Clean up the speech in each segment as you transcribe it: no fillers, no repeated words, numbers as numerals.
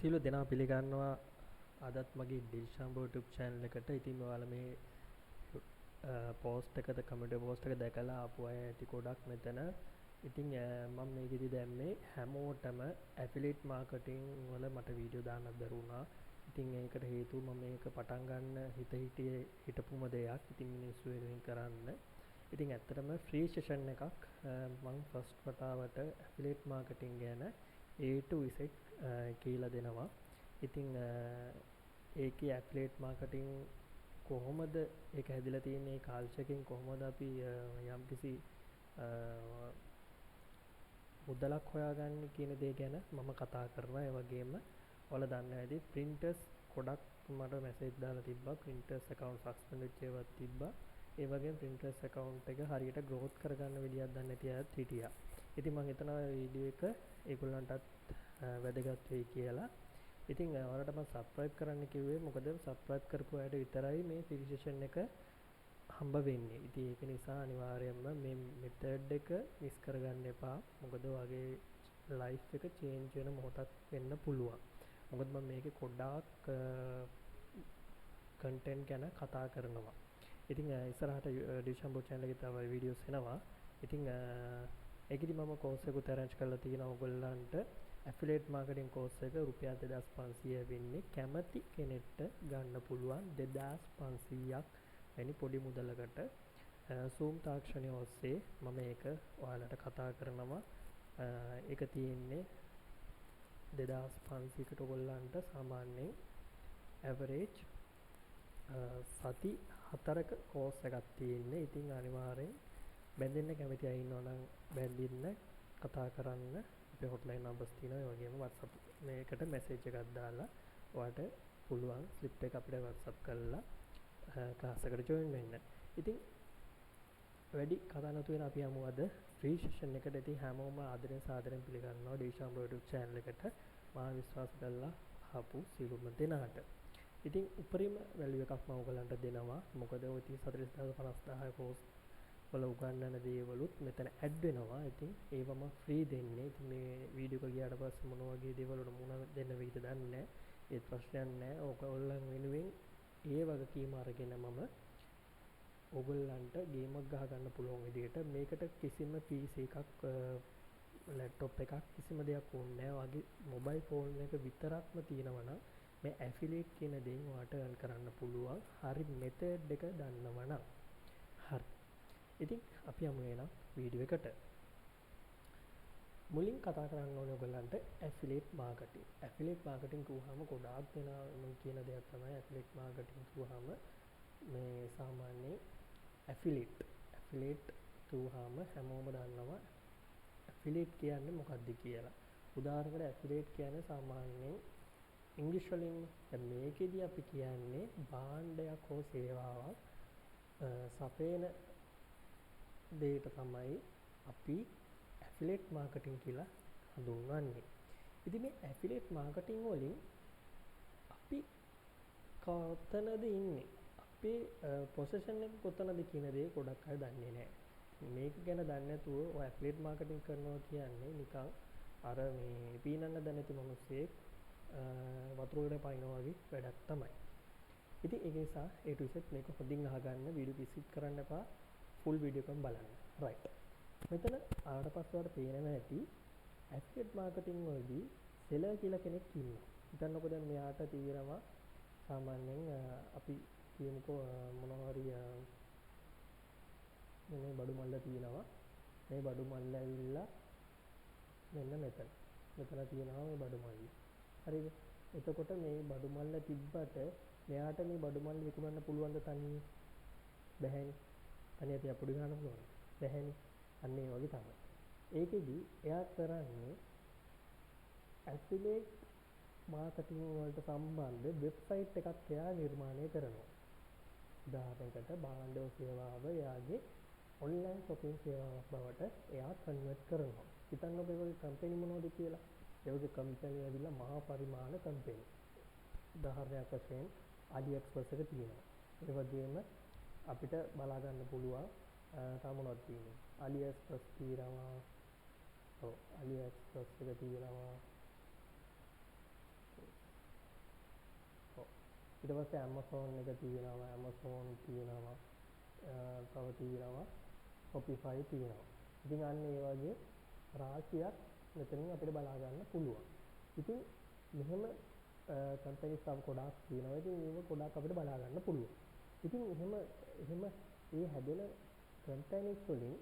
සියලු දෙනා පිළිගන්නවා අදත් මගේ ඩිල්ෂාම්බෝ YouTube channel එකට. ඉතින් ඔයාලා මේ post එකද comment post එක දැකලා ආපු අය ඇති ගොඩක් මෙතන. ඉතින් මම මේකෙදි දැම්මේ හැමෝටම affiliate marketing වල මට වීඩියෝ දාන්නත් බැරුණා. ඉතින් ඒකට හේතුව මම මේක පටන් ගන්න හිතපුම දෙයක්. ඉතින් මිනිස්සු වෙනුවෙන් කරන්න. ඉතින් ඇත්තටම free session එකක් මම first වතාවට affiliate marketing ගැන A to Z කියලා දෙනවා. ඉතින් ඒකේ affiliate marketing කොහොමද ඒක හැදිලා තියෙන්නේ, කාල්චකින් කොහොමද අපි යම්කිසි මුදලක් හොයාගන්නේ කියන දේ ගැන මම කතා කරනවා. ඒ වගේම ඔයාලා දන්නා ඇති printers ගොඩක් මට message දාලා තිබ්බා. printers account suspend වෙච්ච ඒවා තිබ්බා. ඒ වගේම printers account එක හරියට growth කරගන්න විදියක් දන්නේ නැති අයත් හිටියා. ඉතින් මම හිතනවා වීඩියෝ එක ඒගොල්ලන්ටත් වැදගත් වෙයි කියලා. ඉතින් ඔයාලට මම subscribe කරන්න කිව්වේ මොකද subscribe කරපු අයට විතරයි මේ free session එක හම්බ වෙන්නේ. ඉතින් ඒක නිසා අනිවාර්යයෙන්ම මේ method එක miss කරගන්න එපා. මොකද ඔයාගේ life එක change වෙන මොහොතක් වෙන්න පුළුවන්. මොකද මම මේකේ ගොඩාක් content ගැන කතා කරනවා. ඉතින් ඉස්සරහට ඩිල්ෂාම්බෝ channel එකේ තව videos එනවා. ඉතින් ඒකෙදි මම course එකකුත් arrange කරලා තියෙනවා ඔයගොල්ලන්ට. affiliate marketing course එක රුපියල් 2500 වෙන්නේ. කැමති කෙනෙක්ට ගන්න පුළුවන් 2500ක් වැනි පොඩි මුදලකට Zoom තාක්ෂණය ඔස්සේ මම ඒක ඔයාලට කතා කරනවා. ඒක තියෙන්නේ 2500කට ඔයගොල්ලන්ට සාමාන්‍යයෙන් average සති 4ක course එකක් තියෙන්නේ. ඉතින් අනිවාර්යෙන් බැඳෙන්න කැමති අය ඉන්නවා නම් බැඳින්න කතා කරන්න. අපේ hotline numbers තියෙනවා. ඒ වගේම WhatsApp මේකට message එකක් දාලා ඔයාලට පුළුවන් slip එක අපිට WhatsApp කරලා class එකට join වෙන්න. ඉතින් වැඩි කතා නැතුව වෙන අපි යමු අද free session එකට. ඉතින් හැමෝම ආදරෙන් සාදරෙන් පිළිගන්නවා ඩිල්ෂාම්බෝ YouTube channel එකට. මා විශ්වාස කරලා ආපු සියලුම දෙනාට. ඉතින් උපරිම value එකක් මම ඔයගලන්ට දෙනවා. මොකද ඔය 34000 course වල උගන්වන දේවලුත් මෙතන ඇඩ් වෙනවා. ඉතින් ඒවම ෆ්‍රී දෙන්නේ. ඉතින් මේ වීඩියෝ එක ගියාට පස්සේ මොන වගේ දේවල් වලට මුණ දෙන්න වෙයිද දන්නේ නැහැ. ඒත් ප්‍රශ්නයක් නැහැ. ඔයගොල්ලන් වෙනුවෙන් ඒ වගකීම අරගෙන මම ඔයගොල්ලන්ට ගේමක් ගහ ගන්න පුළුවන් විදිහට මේකට කිසිම PC එකක් ලැප්ටොප් එකක් කිසිම දෙයක් ඕනේ නැහැ. වගේ මොබයිල් ෆෝන් එක විතරක්ම තියෙනවා නම් මේ affiliate කියන දේෙන් ඔයාලට earn කරන්න පුළුවන්. හරි method එක දන්නවා නම්. හරි. ඉතින් අපි යමු එහෙනම් වීඩියෝ එකට. මුලින් කතා කරන්න ඕනේ ඔයගලන්ට affiliate marketing. affiliate marketing කියුවාම ගොඩාක් දෙනා මම කියන දෙයක් තමයි affiliate marketing කියුවාම මේ සාමාන්‍යයෙන් affiliate කියුවාම හැමෝම දන්නවා affiliate කියන්නේ මොකක්ද කියලා. උදාහරණයකට affiliate කියන්නේ සාමාන්‍යයෙන් ඉංග්‍රීසි වලින් මේකෙදි අපි කියන්නේ භාණ්ඩයක් හෝ සේවාවක් සපයන දෙයට තමයි අපි affiliate marketing කියලා හඳුන්වන්නේ. ඉතින් මේ affiliate marketing වලින් අපි කොතනද ඉන්නේ? අපේ position එක කොතනද කියන දේ ගොඩක් අය දන්නේ නැහැ. මේක ගැන දන්නේ නැතුව ඔය affiliate marketing කරනවා කියන්නේ නිකන් අර මේ පීනන්න දන්නේ නැති මිනිස්සෙක් වතුරකට පයින්නවා වගේ වැඩක් තමයි. ඉතින් ඒක නිසා A to Z මේක හොඳින් අහගන්න. වීඩියෝ එක skip කරන්න එපා. full video එකම බලන්න. right. මෙතන ආවට පස්සේ වල පේනවා ඇති affiliate marketing වලදී seller කියලා කෙනෙක් ඉන්නවා. හිතන්නකෝ දැන් මෙයාට තියෙනවා සාමාන්‍යයෙන් අපි කියමුකෝ මොනවා හරි මේ බඩු මල්ල තියෙනවා. මේ බඩු මල්ල ඇවිල්ලා මෙන්න මෙතන. මෙතන තියෙනවා මේ බඩු මල්ල. හරිද? එතකොට මේ බඩු මල්ල තිබ්බට මෙයාට මේ බඩු මල්ල විකුණන්න පුළුවන් ද තනියෙන්? බැහැනේ. අනේ අපි අපුඩු ගන්න පුළුවන්. බැහැනේ. අන්න ඒ වගේ තමයි. ඒකෙදි එයා කරන්නේ affiliate marketing වලට සම්බන්ධ වෙබ්සයිට් එකක් එයා නිර්මාණය කරනවා. උදාහරණයකට භාණ්ඩ සේවාව එයාගේ online shopping සේවාවක් බවට එයා කන්වර්ට් කරනවා. හිතන්නකෝ ඒ වගේ කම්පැනි මොනවද කියලා. ඒ වගේ කම්පැනි ඇවිල්ලා මහා පරිමාණ කම්පැනි. උදාහරණයක් වශයෙන් AliExpress එක තියෙනවා. ඒ වගේම අපිට බලා ගන්න පුළුවන් තව මොනවද තියෙන්නේ? AliExpress තියෙනවා. ඔව් AliExpress එක තියෙනවා. ඊට පස්සේ Amazon එක තියෙනවා, Amazon තියෙනවා, තව තියෙනවා Shopify තියෙනවා. ඉතින් අන්න ඒ වගේ රාශියක් මෙතනින් අපිට බලා ගන්න පුළුවන්. ඉතින් මෙහෙම කම්පැනිස් තව ගොඩාක් තියෙනවා. ඉතින් මේව ගොඩාක් අපිට බලා ගන්න පුළුවන්. ඉතින් එහෙම ඒ හැදෙන කම්පැනිස් වලින්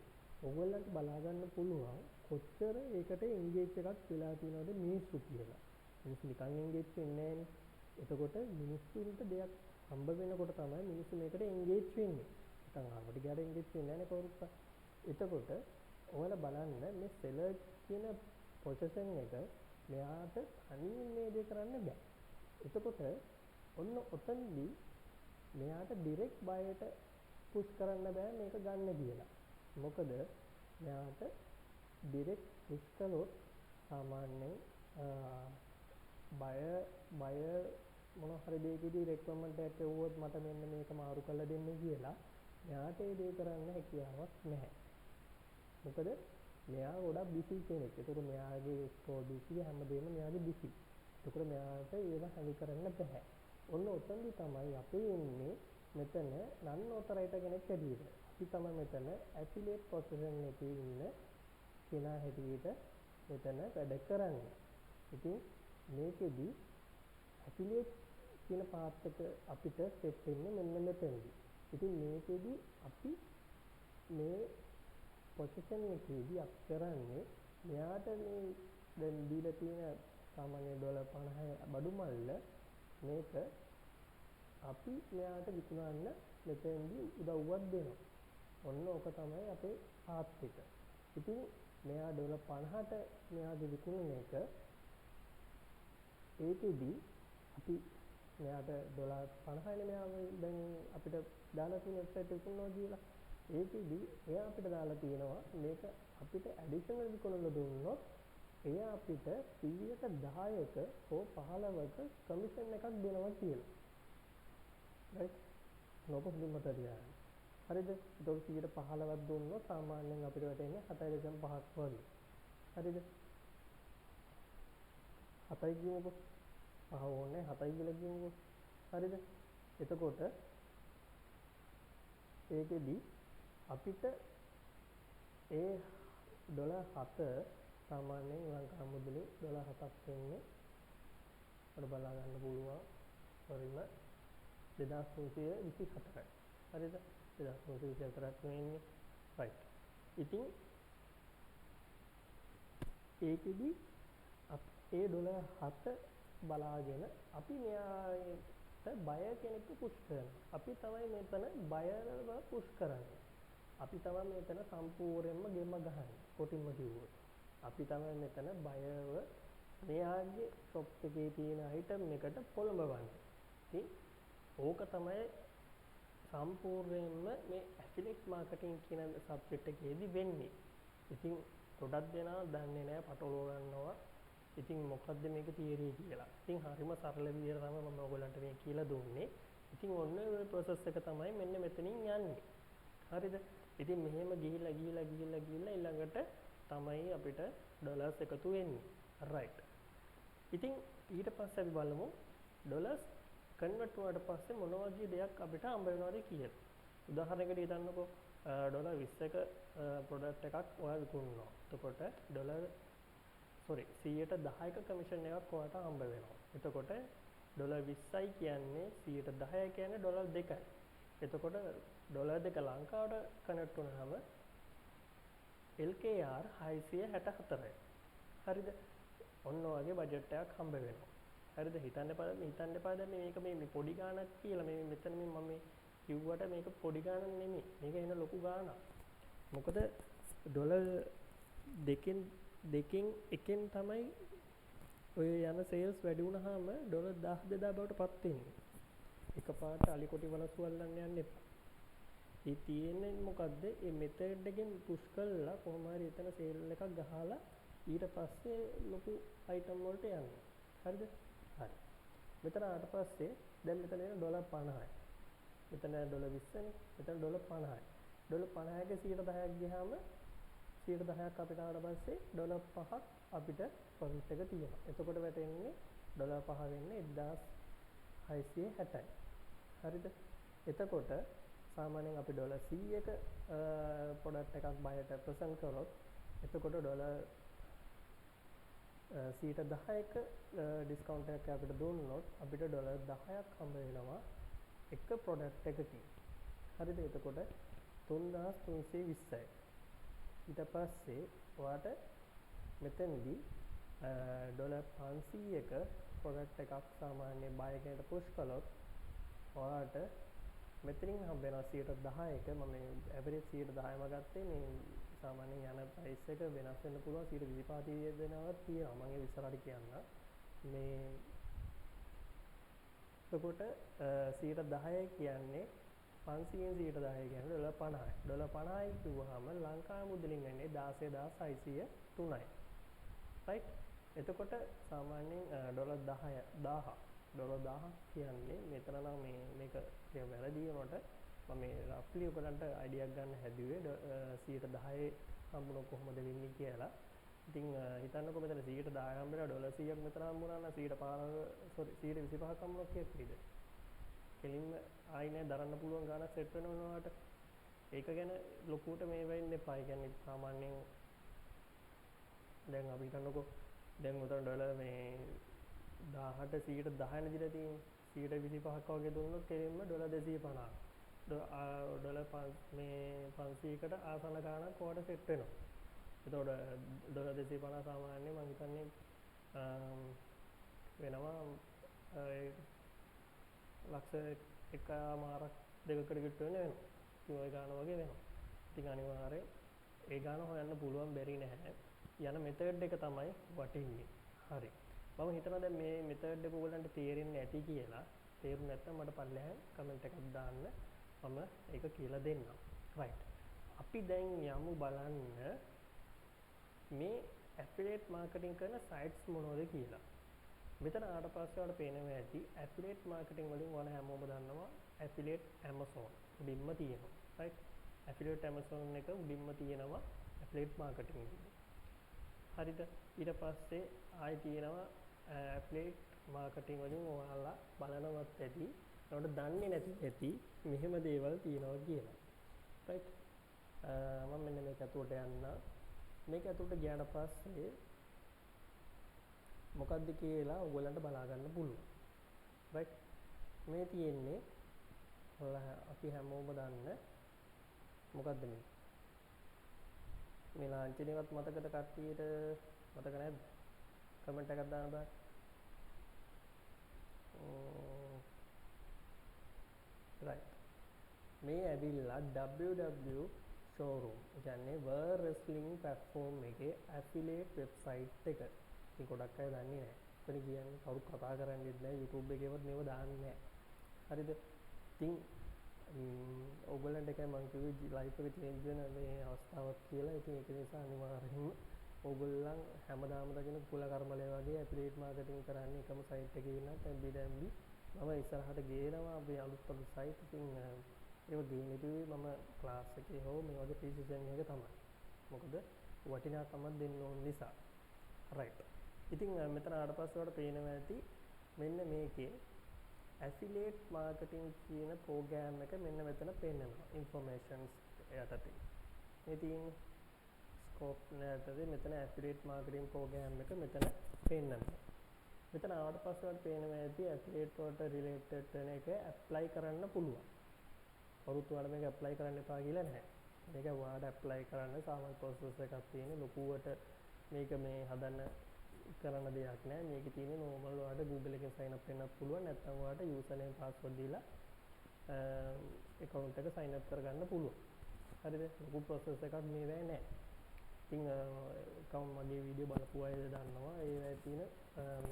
ඔයගොල්ලන්ට බලා ගන්න පුළුවන් කොච්චර ඒකට එන්ගේජ් එකක් වෙලා තියෙනවද මිනිස්සු කියලා. මිනිස්සු නිකන් එන්ගේජ් වෙන්නේ නැහැනේ. එතකොට මිනිස්සුන්ට දෙයක් හම්බ වෙනකොට තමයි මිනිස්සු මේකට එන්ගේජ් වෙන්නේ. නිකන් ආවට ගියාට එන්ගේජ් වෙන්නේ නැහැනේ කවුරුත්. එතකොට ඔයාලා බලන්න මේ සෙලර් කියන පොසිෂන් එක මෙයාට තනියෙන් මේ දේ කරන්න බෑ. එතකොට ඔන්න ඔතනදී මෙයාට ඩිරෙක්ට් බයට පුෂ් කරන්න බෑ මේක ගන්න කියලා. මොකද මෙයාට ඩිරෙක්ට් පුෂ් කළොත් සාමාන්‍යයෙන් බය මොන හරි දෙයකදී රෙක්වයර්මන්ට් එකක් එවුවොත් මට මෙන්න මේක මාරු කරලා දෙන්න කියලා මෙයාට ඒ දේ කරන්න හැකියාවක් නැහැ. මොකද මෙයා ගොඩක් බිසි කෙනෙක්. ඒතකොට මෙයාගේ ස්ටෝර් බිසි හැමදේම මෙයාගේ බිසි. ඒතකොට මෙයාට ඒව හැන්ඩල් කරන්න බෑ. ඔන්න ඔතනදි තමයි අපි ඉන්නේ මෙතන නන් ඔතරයිට කෙනෙක් ඇටියෙද. අපි තමයි මෙතන ඇෆිලියේට් පොසිෂන් එකේ ඉන්න කෙනා හැටියට මෙතන වැඩ කරන්නේ. ඉතින් මේකෙදි ඇෆිලියේට් කියන පාර්ට් එක අපිට සෙට් වෙන්නේ මෙන්න මෙතනදී. ඉතින් මේකෙදි අපි මේ පොසිෂන් එකේදී අපි කරන්නේ මෙයාට මේ දැන් දීලා තියෙන සාමාන්‍ය $50 බඩු මල්ල මේක අපි මෙයාට විකුණන්න මෙතෙන්දී උදව්වක් දෙනවා. ඔන්න ඕක තමයි අපේ පාත් එක. ඉතින් මෙයා $50ට මෙයාගේ විකුණන එක ඒකෙදී අපි මෙයාට $50නේ මෙයා දැන් අපිට දාලා තියෙන වෙබ්සයිට් එක විකුණනවා කියලා. ඒකෙදී එයා අපිට දාලා තියෙනවා මේක අපිට ඇඩිෂනල් විකුණලා දුන්නොත් එයා අපිට 10%ක හෝ 15ක කමිෂන් එකක් දෙනවා කියලා. right? නෝක හොඳින් මතක තියාගන්න. හරිද? ඒක 15ක් දුන්නොත් සාමාන්‍යයෙන් අපිට වැටෙන්නේ 7.5ක් වගේ. හරිද? 7යි කියමුකෝ. 5 ඕනේ 7යි කියලා කියමුකෝ. හරිද? එතකොට ඒකෙදි අපිට ඒ $7 සාමාන්‍යයෙන් ලංකා මුදලේ $7ක් වෙන්නේ අපිට බලා ගන්න පුළුවන් පරිම 2324යි. හරිද? 2324ක් වෙන්නේ. right. ඉතින් ඒකෙදි ඒ $7 බලාගෙන අපි මෙයාට බය කෙනෙක්ව පුෂ් කරනවා. අපි තමයි මෙතන බයරව පුෂ් කරන්නේ. අපි තමයි මෙතන සම්පූර්ණයෙන්ම ගෙම ගහන්නේ. කොටින්ම කිව්වොත්. අපි තමයි මෙතන බයව මෙයාගේ ෂොප් එකේ තියෙන අයිටම් එකට පොළඹවන්නේ. ඉතින් ඕක තමයි සම්පූර්ණයෙන්ම මේ ඇෆිලියේට් මාකටිං කියන සබ්ජෙක්ට් එකේදී වෙන්නේ. ඉතින් ගොඩක් දෙනා දන්නේ නැහැ පටලව ගන්නවා. ඉතින් මොකද්ද මේකේ තියරි කියලා. ඉතින් හරිම සරල විදිහට තමයි මම ඔයගොල්ලන්ට මේ කියලා දුන්නේ. ඉතින් ඔන්න ඔය process එක තමයි මෙන්න මෙතනින් යන්නේ. හරිද? ඉතින් මෙහෙම ගිහිලා ඊළඟට තමයි අපිට ඩොලර්ස් එකතු වෙන්නේ. right. ඉතින් ඊට පස්සේ අපි බලමු ඩොලර්ස් කන්වර්ට් වුණාට පස්සේ මොන වගේ දෙයක් අපිට හම්බ වෙනවද කියලා. උදාහරණයකට හිතන්නකෝ ඩොලර් 20ක ප්‍රොඩක්ට් එකක් ඔයා විකුණනවා. එතකොට $110ක කමිෂන් එකක් ඔයාට හම්බ වෙනවා. එතකොට $20යි කියන්නේ 110යි කියන්නේ $2යි. එතකොට $2 ලංකාවට කනවර්ට් වුණාම LKR 664යි. හරිද? ඔන්න ඔයගේ බජට් එකක් හම්බ වෙනවා. හරිද? හිතන්න එපා දැන් මේක මේ පොඩි ගාණක් කියලා. මේ මෙතන මම කිව්වට මේක පොඩි ගාණක් නෙමෙයි. මේක එන ලොකු ගාණක්. මොකද ඩොලර් දෙකෙන් එකෙන් තමයි ඔය යන සේල්ස් වැඩි වුණාම $10000 බවට පත් වෙන්නේ. එකපාරට අලිකොටි වලසු වල්ලන්න යන්න එපා. ඒ තියෙන්නේ මොකද්ද? මේ මෙතඩ් එකෙන් පුෂ් කරලා කොහොම හරි එතන සේල් එකක් ගහලා ඊට පස්සේ ලොකු අයිටම් වලට යනවා. හරිද? හරි. මෙතන ආට පස්සේ දැන් මෙතන එන $50යි. මෙතන $20නේ. මෙතන $50යි. $50ක 110ක් ගියාම 110ක් අපිට ආවට පස්සේ $5ක් අපිට ප්‍රොෆිට් එක තියෙනවා. එතකොට වැටෙන්නේ $5 වෙන්නේ 660යි. හරිද? එතකොට සාමාන්‍යයෙන් අපි ඩොලර් 100ක ප්‍රොඩක්ට් එකක් බයට ප්‍රසන්ට් කරොත් එතකොට ඩොලර් 10%ක ඩිස්කවුන්ට් එකක් අපිට දුන්නොත් අපිට ඩොලර් 10ක් හම්බ වෙනවා එක ප්‍රොඩක්ට් එකකින්. හරිද? එතකොට 3320යි. ඊට පස්සේ ඔයාට මෙතනදී ඩොලර් 500ක ප්‍රොඩක්ට් එකක් සාමාන්‍ය බය කෙනෙක්ට පුෂ් කළොත් ඔයාට මෙතනින් හම්බ වෙනවා 10%ක. මම ඇවරේජ් 10%ම ගත්තේ. මේ සාමාන්‍යයෙන් යන ප්‍රයිස් එක වෙනස් වෙන්න පුළුවන් 25% දෙනවත් තියෙනවා. මම ඒ විස්තරات කියන්න. මේ එතකොට 10% කියන්නේ 500න් 10% කියන්නේ ඩොලර් 50යි. ඩොලර් 50යි කිව්වහම ලංකාවේ මුදලින් වෙන්නේ 16603යි. රයිට්? එතකොට සාමාන්‍යයෙන් ඩොලර් 1000 කියන්නේ මෙතන නම් මේක වැරදි වුණාට මම මේ රෆ්ලි ඔයගලන්ට අයිඩියක් ගන්න හැදුවේ 10% හම්බුනොත් කොහොමද වෙන්නේ කියලා. ඉතින් හිතන්නකෝ මෙතන 10% හම්බෙලා ඩොලර් 100ක් මෙතන හම්බුනා නම් 125ක් හම්බුනොත් කීයද? කෙලින්ම ආයි නෑ දරන්න පුළුවන් ගාණක් සෙට් වෙනවනවාට. ඒක ගැන ලොකුවට මේ වෙන්න එපා. ඒ කියන්නේ සාමාන්‍යයෙන් දැන් අපි හිතන්නකෝ දැන් උතන ඩොලර් මේ 18 10නේ දීලා තියෙන්නේ 125ක් වගේ දුන්නොත් කෙලින්ම ඩොලර් 250ක් ඩොලර් 500කට ආසන්න ගාණක් ඔයාලට සෙට් වෙනවා. එතකොට ඩොලර් 250 සාමාන්‍යයෙන් මම හිතන්නේ වෙනවා ලක්ෂ එකමාරක් දෙකකට කිට්ටු වෙනවා. ඉතින් ওই ගාණ වගේ වෙනවා. ඉතින් අනිවාර්යෙන් ඒ ගාණ හොයන්න පුළුවන් බැරි නැහැ. යන මෙතඩ් එක තමයි වටින්නේ. හරි. මම හිතනවා දැන් මේ මෙතඩ් එක ඔයගලන්ට තේරෙන්නේ නැති කියලා. තේරුම් නැත්නම් මට පල්ලෙහාන් කමෙන්ට් එකක් දාන්න. මම ඒක කියලා දෙන්නම්. රයිට්. අපි දැන් යමු බලන්න මේ ඇෆිලියේට් මාකටිං කරන සයිට්ස් මොනවද කියලා. මෙතන ආවට පස්සේ ඔයාලට පේනවා ඇති ඇෆිලියේට් මාකටිං වලින් ඔයාලා හැමෝම දන්නවා ඇෆිලියේට් Amazon උඩින්ම තියෙනවා. රයිට්. ඇෆිලියේට් Amazon එක උඩින්ම තියෙනවා ඇෆිලියේට් මාකටිං එක. හරිද? ඊට පස්සේ ආයි තියෙනවා ඇෆිලියේට් මාකටිං වලින් ඔයාලා බලනවත් ඇති. ඒකට දන්නේ නැති ඇති මෙහෙම දේවල් තියෙනවා කියලා. රයිට්. මම මෙන්න මේක අතුරට යන්න. මේක අතුරට ගියාට පස්සේ මොකක්ද කියලා ඔයගොල්ලන්ට බලා ගන්න පුළුවන්. රයිට්. මේ තියෙන්නේ අපි හැමෝම දන්න මොකක්ද මේ? මේ ලාංඡනයවත් මතකද කට්ටියට? මතක නැද්ද? කමෙන්ට් එකක් දාන්න බෑ. රයිට්. මේ ඇවිල්ලා WW showroom. ඒ කියන්නේ World Wrestling platform එකේ affiliate website එක. ඉතින් ගොඩක් අය දන්නේ නැහැ. එතන කියන්නේ කවුරු කතා කරන්නේත් නැහැ. YouTube එකේවත් මේව දාන්නේ නැහැ. හරිද? ඉතින් ඔයගොල්ලන්ට එකයි මම කිව්වේ ලයිෆ් එක චේන්ජ් වෙන මේ අවස්ථාවක් කියලා. ඉතින් ඒක නිසා අනිවාර්යයෙන්ම ඔයගොල්ලන් හැමදාම දකින කුල කර්මලේ වගේ ඇෆිලියේට් මාකටිං කරන්නේ එකම සයිට් එකේ ඉන්නත් MBDMB මම ඉස්සරහට ගේනවා අපි අලුත් සයිට්. ඉතින් ඒක ගේන්නේ මම ක්ලාස් එකේ හෝ මේ වගේ ප්‍රිසිෂන් එක තමයි. මොකද වටිනාකමක් දෙන්න ඕන නිසා. රයිට්. ඉතින් මෙතන ආවට පස්සේ ඔයාලට පේනවා ඇති මෙන්න මේකේ affiliate marketing කියන program එක මෙන්න මෙතන පෙන්නනවා informations යටතේ. මේ තියෙන scope යටතේ මෙතන affiliate marketing program එක මෙතන පෙන්නනවා. මෙතන ආවට පස්සේ ඔයාලට පේනවා ඇති affiliate වලට related වෙන එක apply කරන්න පුළුවන්. වරුත් ඔයාලා මේක apply කරන්න එපා කියලා නැහැ. මේක ඔයාලට apply කරන්න සාමාන්‍ය process එකක් තියෙන ලොකුවට මේක මේ හදන්න කරන්න දෙයක් නෑ. මේකේ තියෙන්නේ normal ඔයාලට Google එකෙන් sign up වෙන්නත් පුළුවන්. නැත්නම් ඔයාලට username password දීලා account එක sign up කරගන්න පුළුවන්. හරිද? ලොකු process එකක් මේ වෙන්නේ නෑ. ඉතින් මගේ වීඩියෝ බලපු අය දන්නවා ඒ තියෙන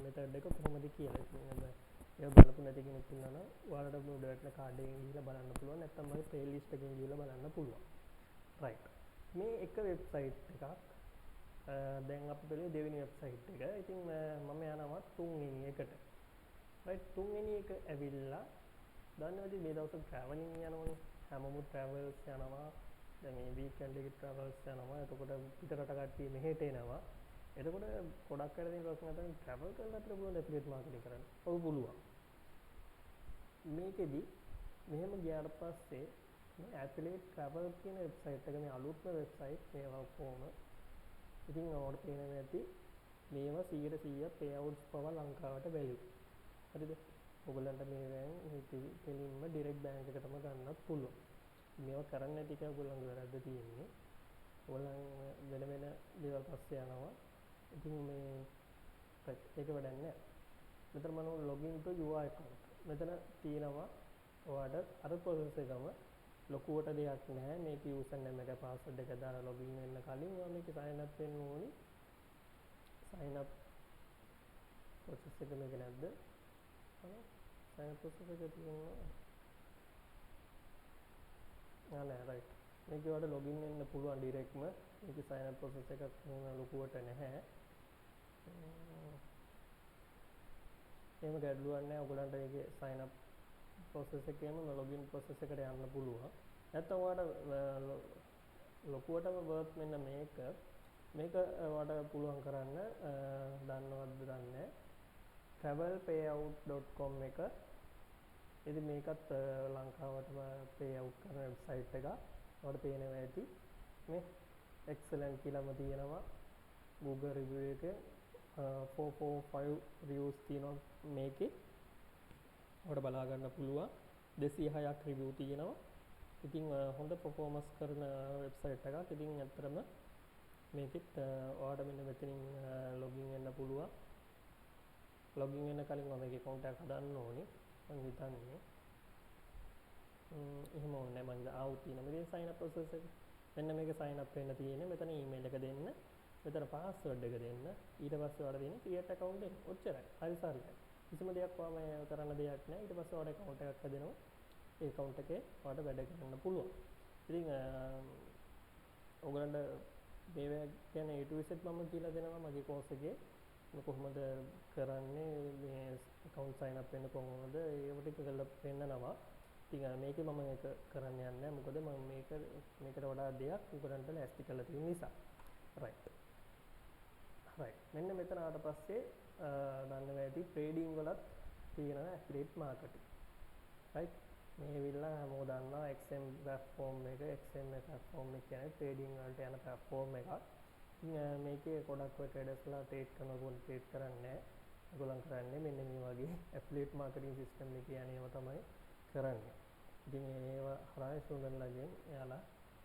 method එක කොහොමද කියලා. ඉතින් ඒක බලපු නැති කෙනෙක් ඉන්නවා නම් ඔයාලට direct card එකෙන් ගිහලා බලන්න පුළුවන්. නැත්නම් මගේ playlist එකෙන් ගිහලා බලන්න පුළුවන්. right. මේ එක website එකක් දැන් අපි බලමු දෙවෙනි වෙබ්සයිට් එක. ඉතින් මම යනවා තුන්වෙනි එකට. right. තුන්වෙනි එක ඇවිල්ලා දන්නවද මේ දවස්වල traveling යනවනේ. හැමෝම travels යනවා. දැන් මේ weekend එකේ travels යනවා. එතකොට පිටරට කට්ටිය මෙහෙට එනවා. එතකොට ගොඩක් අය තියෙන ප්‍රශ්න තමයි travel කරලා අපිට පුළුවන් affiliate marketing කරන්න. ඔව් පුළුවන්. මේකෙදි මෙහෙම ගියාට පස්සේ මේ ඇෆිලියේට් ට්‍රැවල් කියන වෙබ්සයිට් එක මේ අලුත්ම වෙබ්සයිට් මේවා කොහොම ඉතින් ඔයාලට පේනවා ඇති මේවා 100% පේ අවුට්ස් පවා ලංකාවට වැලියු. හරිද? ඔයගලන්ට මේවෙන් කෙලින්ම ඩිරෙක්ට් බැංක් එකටම ගන්නත් පුළුවන්. මේවා කරන්න නැති එක ඔයගලන්ගේ වැරද්ද තියෙන්නේ. ඔයගලන් වෙන වෙන දේවල් පස්සේ යනවා. ඉතින් මේ ඒක වැඩක් නැහැ. මෙතන මම login to UI account. මෙතන තියෙනවා ඔයාලට අර process එකම ලොකුවට දෙයක් නැහැ. මේක user name එක password එක දාලා login වෙන්න කලින් ඔයා මේක sign up වෙන්න ඕනි. sign up process එක මේක නැද්ද? sign up process එක තියෙනවා. නෑ right. මේක ඔයාලට login වෙන්න පුළුවන් directම. මේක sign up process එකක් ලොකුවට නැහැ. එහෙම ගැටලුවක් නැහැ. ඔයගලන්ට මේකේ sign up process එකේම login process එකට යන්න පුළුවන්. නැත්නම් ඔයාලට ලොකුවටම worth මෙන්න මේක ඔයාලට පුළුවන් කරන්න දන්නවද දන්නේ travelpayout.com එක. ඉතින් මේකත් ලංකාවටම pay out කරන වෙබ්සයිට් එකක්. ඔයාලට පේනවා ඇති මේ excellent කියලාම තියෙනවා. Google review එකේ 445 reviews තියෙනවා මේකේ. ඔයාලට බලා ගන්න පුළුවන් 206ක් review තියෙනවා. ඉතින් හොඳ performance කරන වෙබ්සයිට් එකක්. ඉතින් ඇත්තටම මේකෙත් ඔයාලට මෙන්න මෙතනින් login වෙන්න පුළුවන්. login වෙන්න කලින් මම මේකේ account එකක් හදන්න ඕනි. මම හිතන්නේ එහෙම ඕනේ නැහැ. මම ආවුත් තියෙනවා. මේකේ sign up process එක. මෙන්න මේක sign up වෙන්න තියෙන්නේ. මෙතන email එක දෙන්න. මෙතන password එක දෙන්න. ඊට පස්සේ ඔයාලට දෙන්නේ create account එක. ඔච්චරයි. හරි සරලයි. කිසිම දෙයක් ඔයාම කරන්න දෙයක් නැහැ. ඊට පස්සේ ඔයාලට account එකක් හදෙනවා. ඒ account එකේ ඔයාලට වැඩ කරන්න පුළුවන්. ඉතින් ඔයගලන්ට මේ ගැන A to Z මම කියලා දෙනවා මගේ course එකේ. කොහොමද කරන්නේ මේ account sign up වෙන්න කොහොමද ඒව ටික කරලා පෙන්නනවා. ඉතින් මේකේ මම ඒක කරන්න යන්නේ නැහැ. මොකද මම මේකට වඩා දෙයක් ඔයගලන්ට ලෑස්ති කරලා තියෙන නිසා. right. මෙන්න මෙතන ආවට පස්සේ දන්නවා ඇති trading වලත් තියෙනවා affiliate marketing. right. මේ විල්ලා හැමෝම දන්නවා XM platform එක platform එක කියන්නේ trading වලට යන platform එකක්. ඉතින් මේකේ ගොඩක් ඔය traders ලා trade කරනකොට trade කරන්නේ නැහැ. ඒගොල්ලන් කරන්නේ මෙන්න මේ වගේ affiliate marketing system එකේ යන්නේව තමයි කරන්නේ. ඉතින් ඒවා හරහා සුන්දරලාගෙන් එයාලා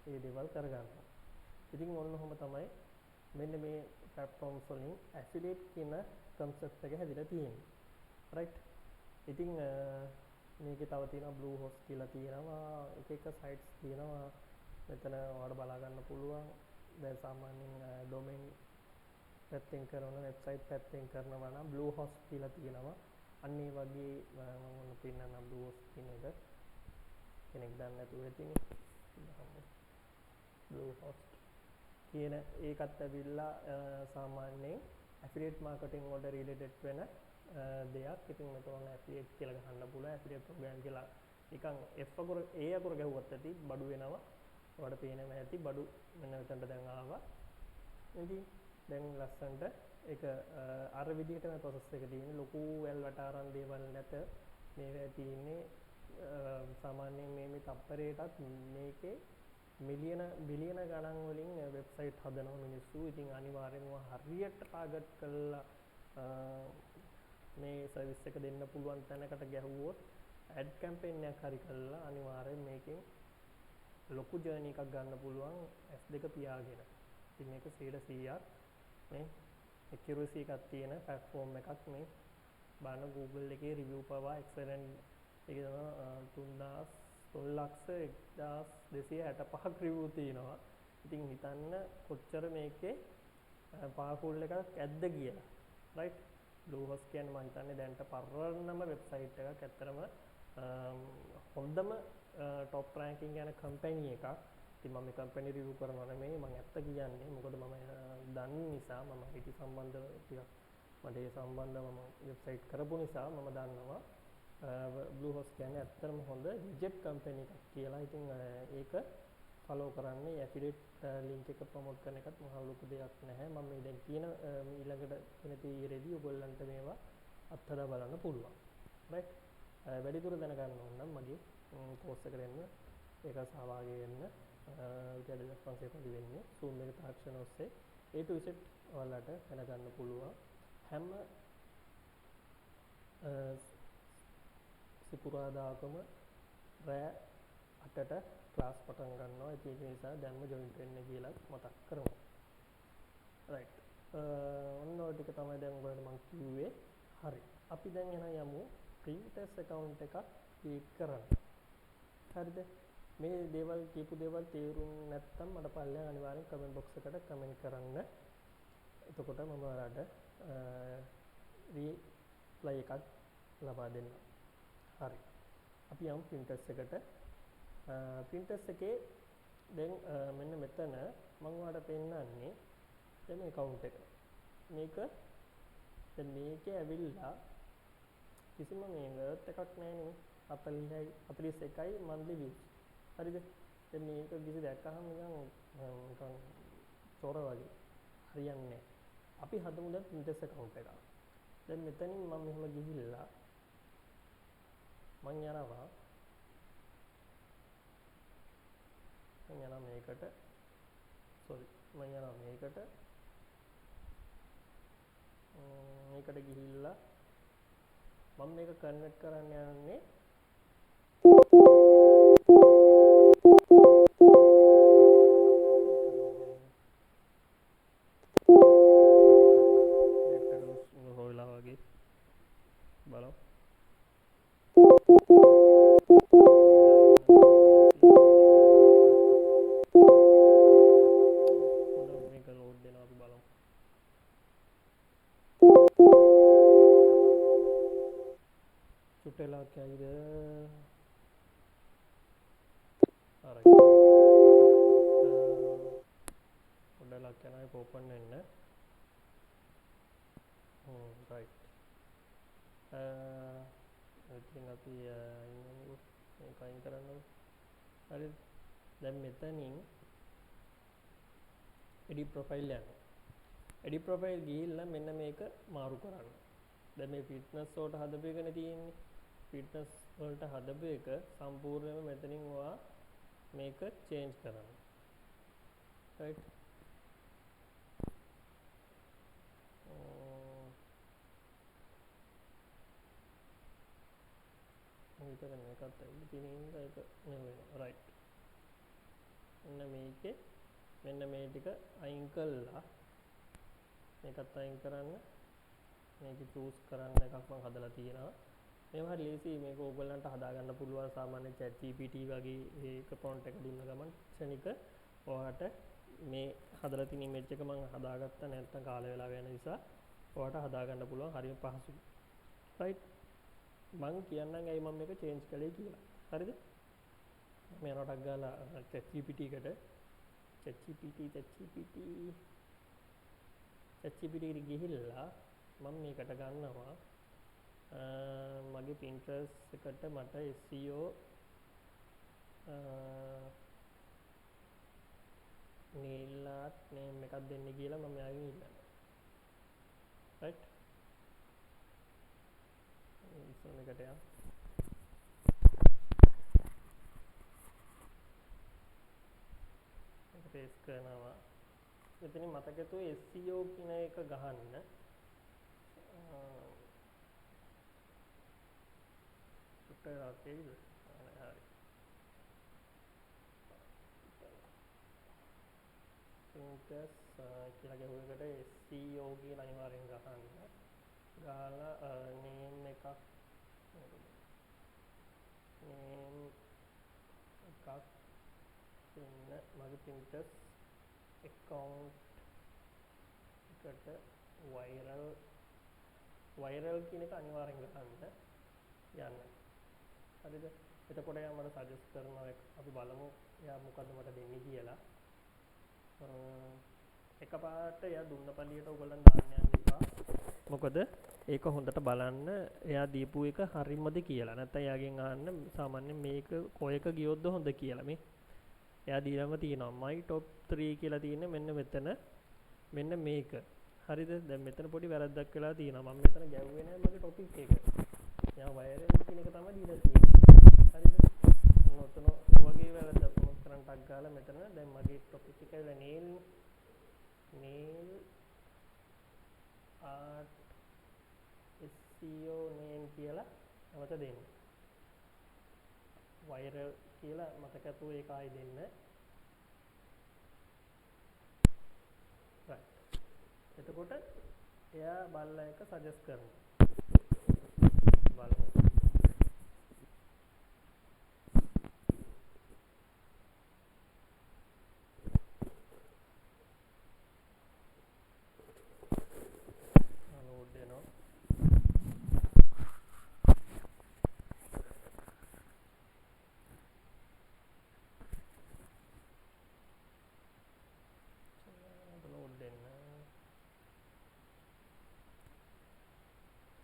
මේ දේවල් කරගන්නවා. ඉතින් ඔන්න ඔහොම තමයි මෙන්න මේ platforms වලින් affiliate කියන concept එක හැදිලා තියෙන්නේ. right. ඉතින් මේකේ තව තියෙනවා Bluehost කියලා තියෙනවා. එක sites තියෙනවා. මෙතන ඔයාලට බලා ගන්න පුළුවන්. දැන් සාමාන්‍යයෙන් domain පැත්තෙන් කරන website පැත්තෙන් කරනවා නම් Bluehost කියලා තියෙනවා. අන්න ඒ වගේ මම ඔන්න පෙන්නන්න Bluehost කියන එක. කෙනෙක් දන්නේ නැතුව ඉතින් Bluehost කියන ඒකත් ඇවිල්ලා සාමාන්‍යයෙන් affiliate marketing වලට related වෙන දෙයක්. ඉතින් මෙතන affiliate කියලා ගහන්න පුළුවන්. affiliate program කියලා නිකන් F අකුර A අකුර ගැහුවත් ඇති බඩු වෙනවා. ඔයාලට පේනවා ඇති බඩු මෙන්න මෙතනට දැන් ආවා. ඉතින් දැන් ලස්සනට ඒක අර විදිහටම process එක තියෙන්නේ. ලොකු වැල් වටාරන් දේවල් නැත. මේවා තියෙන්නේ සාමාන්‍යයෙන් මේ තප්පරයටත් මේකේ මිලියන බිලියන ගණන් වලින් වෙබ්සයිට් හදනවා මිනිස්සු. ඉතින් අනිවාර්යෙන්ම හරියට ටාගට් කරලා මේ සර්විස් එක දෙන්න පුළුවන් තැනකට ගැහුවොත් ඇඩ් කැම්පේන් එකක් හරි කරලා අනිවාර්යෙන් මේකෙන් ලොකු ජර්නි එකක් ගන්න පුළුවන් S2 පියාගෙන. ඉතින් මේක 100% මේ accuracy එකක් තියෙන platform එකක් මේ බලන Google එකේ review පවා excellent ඒක තමයි 3,1265ක් review තියෙනවා. ඉතින් හිතන්න කොච්චර මේකේ powerful එකක් ඇද්ද කියලා. right. Bluehost කියන්නේ මම හිතන්නේ දැන්ට පරණම වෙබ්සයිට් එකක්. ඇත්තටම හොඳම top ranking යන company එකක්. ඉතින් මම මේ company review කරනවා නෙමෙයි මම ඇත්ත කියන්නේ. මොකද මම දන්න නිසා මම IT සම්බන්ධව ටිකක් මට ඒ සම්බන්ධව මම වෙබ්සයිට් කරපු නිසා මම දන්නවා Bluehost කියන්නේ ඇත්තටම හොඳ legit company එකක් කියලා. ඉතින් ඒක follow කරන්නේ affiliate link එක promote කරන එකත් මහ ලොකු දෙයක් නැහැ. මම මේ දැන් කියන ඊළඟට කියන තීරෙදී ඔයගොල්ලන්ට මේවා අත්හදා බලන්න පුළුවන්. right. වැඩිදුර දැනගන්න ඕන නම් මගේ කෝස් එකට එන්න ඒක සහභාගී වෙන්න විද්‍යාලය 2500 පොඩි වෙන්නේ Zoom එක තාක්ෂණ ඔස්සේ A to Z ඔයාලට දැනගන්න පුළුවන් හැම සිකුරාදාකම රෑ 8ට ක්ලාස් පටන් ගන්නවා ඒක නිසා දැන්ම ජොයින් වෙන්න කියලා මතක් කරමු රයිට් ඔන්න ඔය ටික තමයි දැන් ඔයාලට මම කිව්වේ හරි අපි දැන් එන යමු printers account එකක් create කරන්න හරිද මේ දේවල් කියපු දේවල් තේරුම් නැත්නම් මට පල්ලෙන් අනිවාර්යෙන් කමෙන්ට් බොක්ස් එකට කමෙන්ට් කරන්න එතකොට මම ඔයාලට රිප්ලයි එකක් ලබා දෙන්න හරි අපි යමු printers එකට printers එකේ දැන් මෙන්න මෙතන මම ඔයාලට පෙන්නන්නේ දැන් මේ account එක මේක දැන් මේකේ ඇවිල්ලා කිසිම මේ worth එකක් නැහැ නේ 41යි monthly views හරිද දැන් මේක කිසි දැක්කහම නිකන් චොර වගේ හරියන්නේ අපි හදමු දැන් printers account එක දැන් මෙතනින් මම මෙහෙම ගිහිල්ලා මම යනවා මේකට sorry මම යනවා මේකට ගිහිල්ලා මම මේක කන්වර්ට් කරන්න යන්නේ රොයිලා වගේ බලමු මේක ලෝඩ් දෙනවා අපි බලමු චුට්ටලා කයිද හරි පොඩ්ඩක් යනවා ඒක ඕපන් වෙන්න right ඉතින් අපි ඉන්නකො මේක අයින් කරන්නකො හරි දැන් මෙතනින් edit profile යනවා edit profile ගිහිල්ලා මෙන්න මේක මාරු කරන්න දැන් මේ fitness වලට හදපු එකනේ තියෙන්නේ fitness වලට හදපු එක සම්පූර්ණයෙන්ම මෙතනින් ඔයා මේක change කරන්න right විතර මේකත් ඇවිල්ලා තියෙන ඉඳලා ඒක නෙවෙයි රයිට් මෙන්න මේ ටික අයින් කළා මේකත් අයින් කරන්න මේක චූස් කරන්න එකක් මම හදලා තියෙනවා මේව හරි ලේසි මේක ඕගොල්ලන්ට හදා ගන්න පුළුවන් සාමාන්‍ය chat GPT වගේ ඒක prompt එක දුන්න ගමන් ක්ෂණික ඔයාලට මේ හදලා තියෙන image එක මම හදාගත්තා නැත්නම් කාල වේලාව යන නිසා ඔයාලට හදා ගන්න පුළුවන් හරිම පහසුයි රයිට් මං කියන්නම් ඇයි මම මේක චේන්ජ් කළේ කියලා. හරිද? මම යනකොටක් ගාලා ChatGPT එකට ChatGPT ගිහිල්ලා මම මේකට ගන්නවා මගේ Pinterest එකට මට SEO නිලාත් name එකක් දෙන්න කියලා මම යාගෙන් ඉල්ලනවා. right? ඉස්සරහට යන්න මේක පේස්ට් කරනවා මෙතන මතකතු SEO කියන එක ගහන්න සුට්ටර් ආකේද හරි Pinterest කියලා ගහුවකට SEO කියන අනිවාර්යෙන් ගහන්න ගාලා name එකක් දෙන්න මගේ Pinterest account එකට viral කියන එක අනිවාර්යෙන් ගන්න යන්න හරිද එතකොට යා මට සජෙස්ට් කරනවා අපි බලමු යා මොකද්ද මට දෙන්නේ කියලා එකපාරට එයා දුන්න පළියට ඔයගොල්ලන් දාන්න යන්න එපා මොකද ඒක හොඳට බලන්න එයා දීපු එක හරියමද කියලා නැත්නම් එයාගෙන් අහන්න සාමාන්‍යයෙන් මේක කොයක ගියොත්ද හොඳ කියලා මේ එයා දීලාම තියෙනවා my top 3 කියලා තියෙන්නේ මෙන්න මෙතන මෙන්න මේක හරිද දැන් මෙතන පොඩි වැරද්දක් වෙලා තියෙනවා මම මෙතන ගැව්වේ නැහැ මගේ topic එක යා වයරල් කියන එක තමයි දීලා තියෙන්නේ. හරිද? ඔතන ඔයගේ වැරද්ද කොහොමද කරන්න ටක් ගාලා මෙතන දැන් මගේ ටොපික් එක ඇවිල්ලා nail art SEO name කියලා නැවත දෙන්න. viral කියලා මතක ඇතුව ඒක ආයි දෙන්න. right. එතකොට එයා බලලා එක සජෙස්ට් කරනවා. බලමු.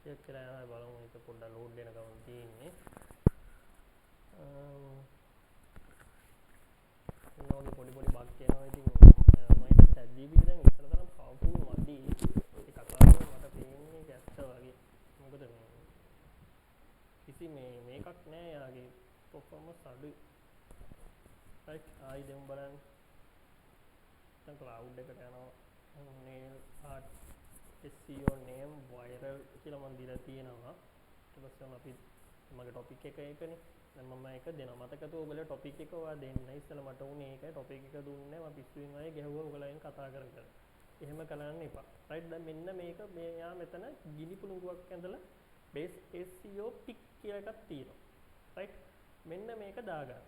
චෙක් කරලා බලමු ඒක පොඩ්ඩක් ලෝඩ් වෙන ගමන් තියෙන්නේ. නෝගේ පොඩි බග් එනවා ඉතින් මම හිතුවා chat GPT දැන් ඉස්සර තරම් පවර්ෆුල් මදි. ඒ කතාව මට පේන්නේ ගැස්ස වගේ. මොකද කිසි මේකක් නෑ යාගේ performance අඩුයි. right ආයි දෙමු බලන්න. දැන් cloud එකට යනවා. nail art SEO name viral කියලා මම දීලා තියෙනවා. ඊට පස්සේ අපි මගේ topic එක ඒකනේ. දැන් මම ඒක දෙනවා. මතකද ඔයගොල්ලෝ topic එක ඔයා දෙන්න. ඉස්සෙල්ලා මට උනේ ඒකයි topic එක දුන්නේ. මම පිස්සුවෙන් ආයේ ගැහුවා ඔයගොල්ලෝගෙන් කතා කර කර. එහෙම කරන්න එපා. right දැන් මෙන්න මේක මෙයා මෙතන ගිනි පුළඟුවක් ඇඳලා base SEO pick කියලා එකක් තියෙනවා. right මෙන්න මේක දාගන්න.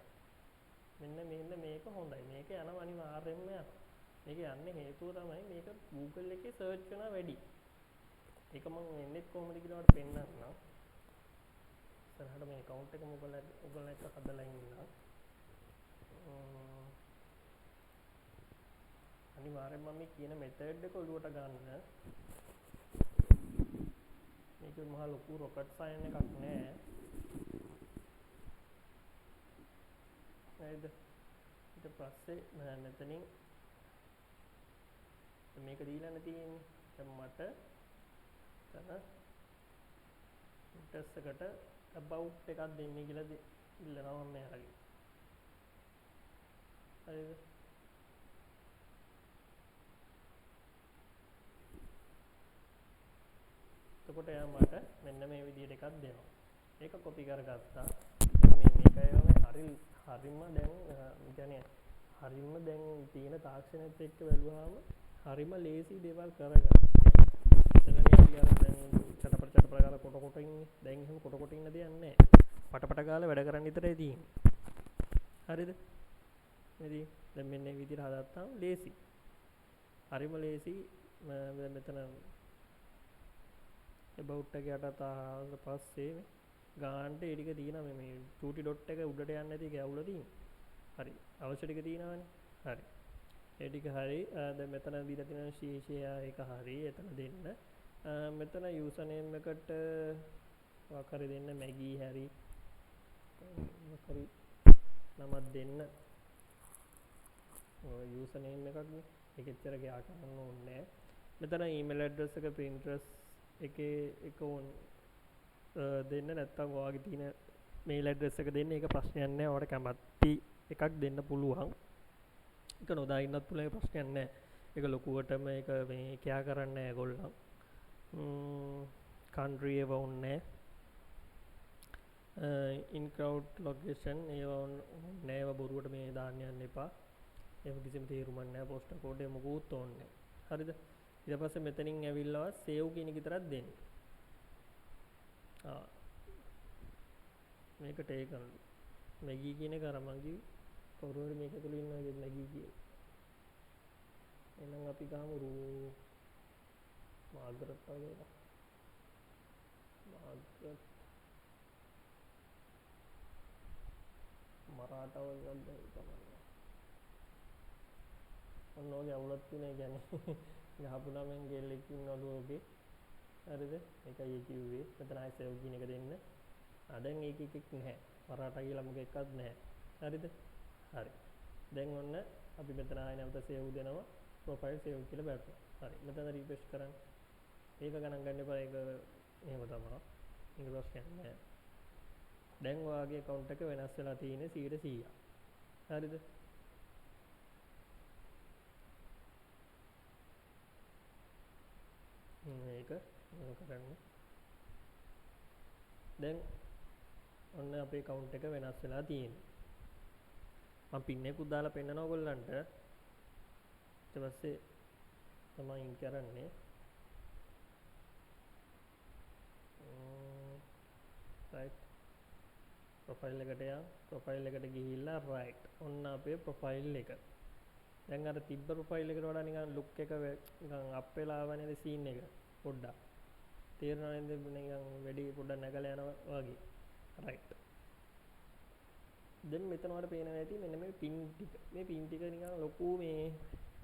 මෙන්න මේක හොඳයි. මේක යනවා අනිවාර්යෙන්ම යනවා. මේක යන්නේ හේතුව තමයි මේක Google එකේ search කරන වැඩි. ඒක මම එන්නේ කොහොමද කියලා ඔයාලට පෙන්නන්නම්. ඉස්සරහට මේ account එක ඔයගොල්ලෝ එක්ක හදලා ඉන්නවා. අනිවාර්යෙන්ම මම මේ කියන method එක ඔලුවට ගන්න. මේක මහා ලොකු rocket science එකක් නෑ. හරිද? ඊට පස්සේ මෙතනින් මේක දීලානේ තියෙන්නේ. දැන් මට තන ඉන්ට්‍රස් එකට about එකක් දෙන්න කියලා ඉල්ලනවා මම එයාලගේ. හරිද? එතකොට එයා මට මෙන්න මේ විදිහට එකක් දෙනවා. ඒක කොපි කරගත්තා. හරිම දැන් කියන්නේ හරිම දැන් තියෙන තාක්ෂණයත් එක්ක බැලුවාම හරිම ලේසි දේවල් කරගන්න. ඉතලනේ අපි අර දැන් චටපට ගාලා කොට ඉන්නේ. දැන් එහෙම කොට ඉන්න දෙයක් නැහැ. පටපට ගාලා වැඩ කරන්න විතරයි තියෙන්නේ. හරිද? ඉතින් දැන් මෙන්න මේ විදිහට හදාගත්තාම ලේසි. හරිම ලේසි. මෙතන about එක යටට ආවට පස්සේ ගානට ඒ ටික තියෙනවා මේ චූටි ඩොට් එක උඩට යන්නේ නැති එක ඇවුලා තියෙන්නේ. හරි. අවශ්‍ය ටික තියෙනවනේ. හරි. ඒ ටික හරි. දැන් මෙතන දීලා තියෙන ශීර්ෂය ඒක හරි. එතන දෙන්න. මෙතන user name එකට මොකක් හරි දෙන්න Maggie හරි. මොකක් හරි නමක් දෙන්න. user name එකක් නේ. ඒක එච්චර ගියා කරන්න ඕනේ නැහැ. මෙතන email address එක Pinterest එකේ එක දෙන්න නැත්නම් ඔයාගේ තියෙන mail address එක දෙන්න. ඒක ප්‍රශ්නයක් නැහැ. ඔයාලට කැමති එකක් දෙන්න පුළුවන්. ඒක නොදා ඉන්නත් පුළුවන්. ඒක ප්‍රශ්නයක් නැහැ. ඒක ලොකුවටම ඒක මේ කියා කරන්නේ නැහැ ඒගොල්ලෝ. country ඒව ඕනේ නැහැ. in crowd location ඒව ඕනේ නැහැ. ඒව බොරුවට මේ දාන්න යන්න එපා. ඒක කිසිම තේරුමක් නැහැ. postal code එක මොකුත් ඕනේ නැහැ. හරිද? ඊට පස්සේ මෙතනින් ඇවිල්ලා save කියන එක විතරක් දෙන්න. මේක ටේක් කරන්න. Maggie කියන එක අර මං කිව්වේ කවුරු හරි මේක ඇතුළේ ඉන්නවා කියන Maggie කියන. එහෙනම් අපි ගාමු මාග්‍රට් වගේ එකක්. මාග්‍රට් මරාටා වගේ එකක් දැන් තමයි. ඔන්න ඔගේ අවුලක් තියෙනවා කියන්නේ. ගහපු ළමෙන් ගෙල්ලෙක් ඉන්නවලු ඔගේ. හරිද? ඒකයි ඒ කිව්වේ. මෙතන ආයි සේව් කියන එක දෙන්න. දැන් ඒක එකක් නැහැ. මරාටා කියලා මොකක් එකක් නැහැ. හරිද? හරි. දැන් ඔන්න අපි මෙතන ආයි නැවත සේව් දෙනවා. ප්‍රොෆයිල් සේව් කියලා බැලුවා. හරි. මෙතන රිෆ්‍රෙෂ් කරන්න. ඒක ගණන් ගන්න එපා. ඒක එහෙම තමයි. මේක ප්‍රශ්නයක් නෑ. දැන් ඔයාගේ account එක වෙනස් වෙලා තියෙන්නේ 100%. හරිද? මේක කරන්න. දැන් ඔන්න අපේ account එක වෙනස් වෙලා තියෙන්නේ. මම pin එකකුත් දාලා පෙන්නනවා ඔයගොල්ලන්ට. ඊට පස්සේ තමයි කරන්නේ. right profile එකට යන්න. profile එකට ගිහිල්ලා right. ඔන්න අපේ profile එක. දැන් අර තිබ්බ profile එකට වඩා නිකන් look එක නිකන් up වෙලා ආව නේද scene එක පොඩ්ඩක්. තේරෙනවද නිකන් වැඩි පොඩ්ඩක් නැගලා යනවා වගේ. right. දැන් මෙතන වල පේනවා ඇති මෙන්න මේ pin ටික. මේ pin ටික නිකන් ලොකු මේ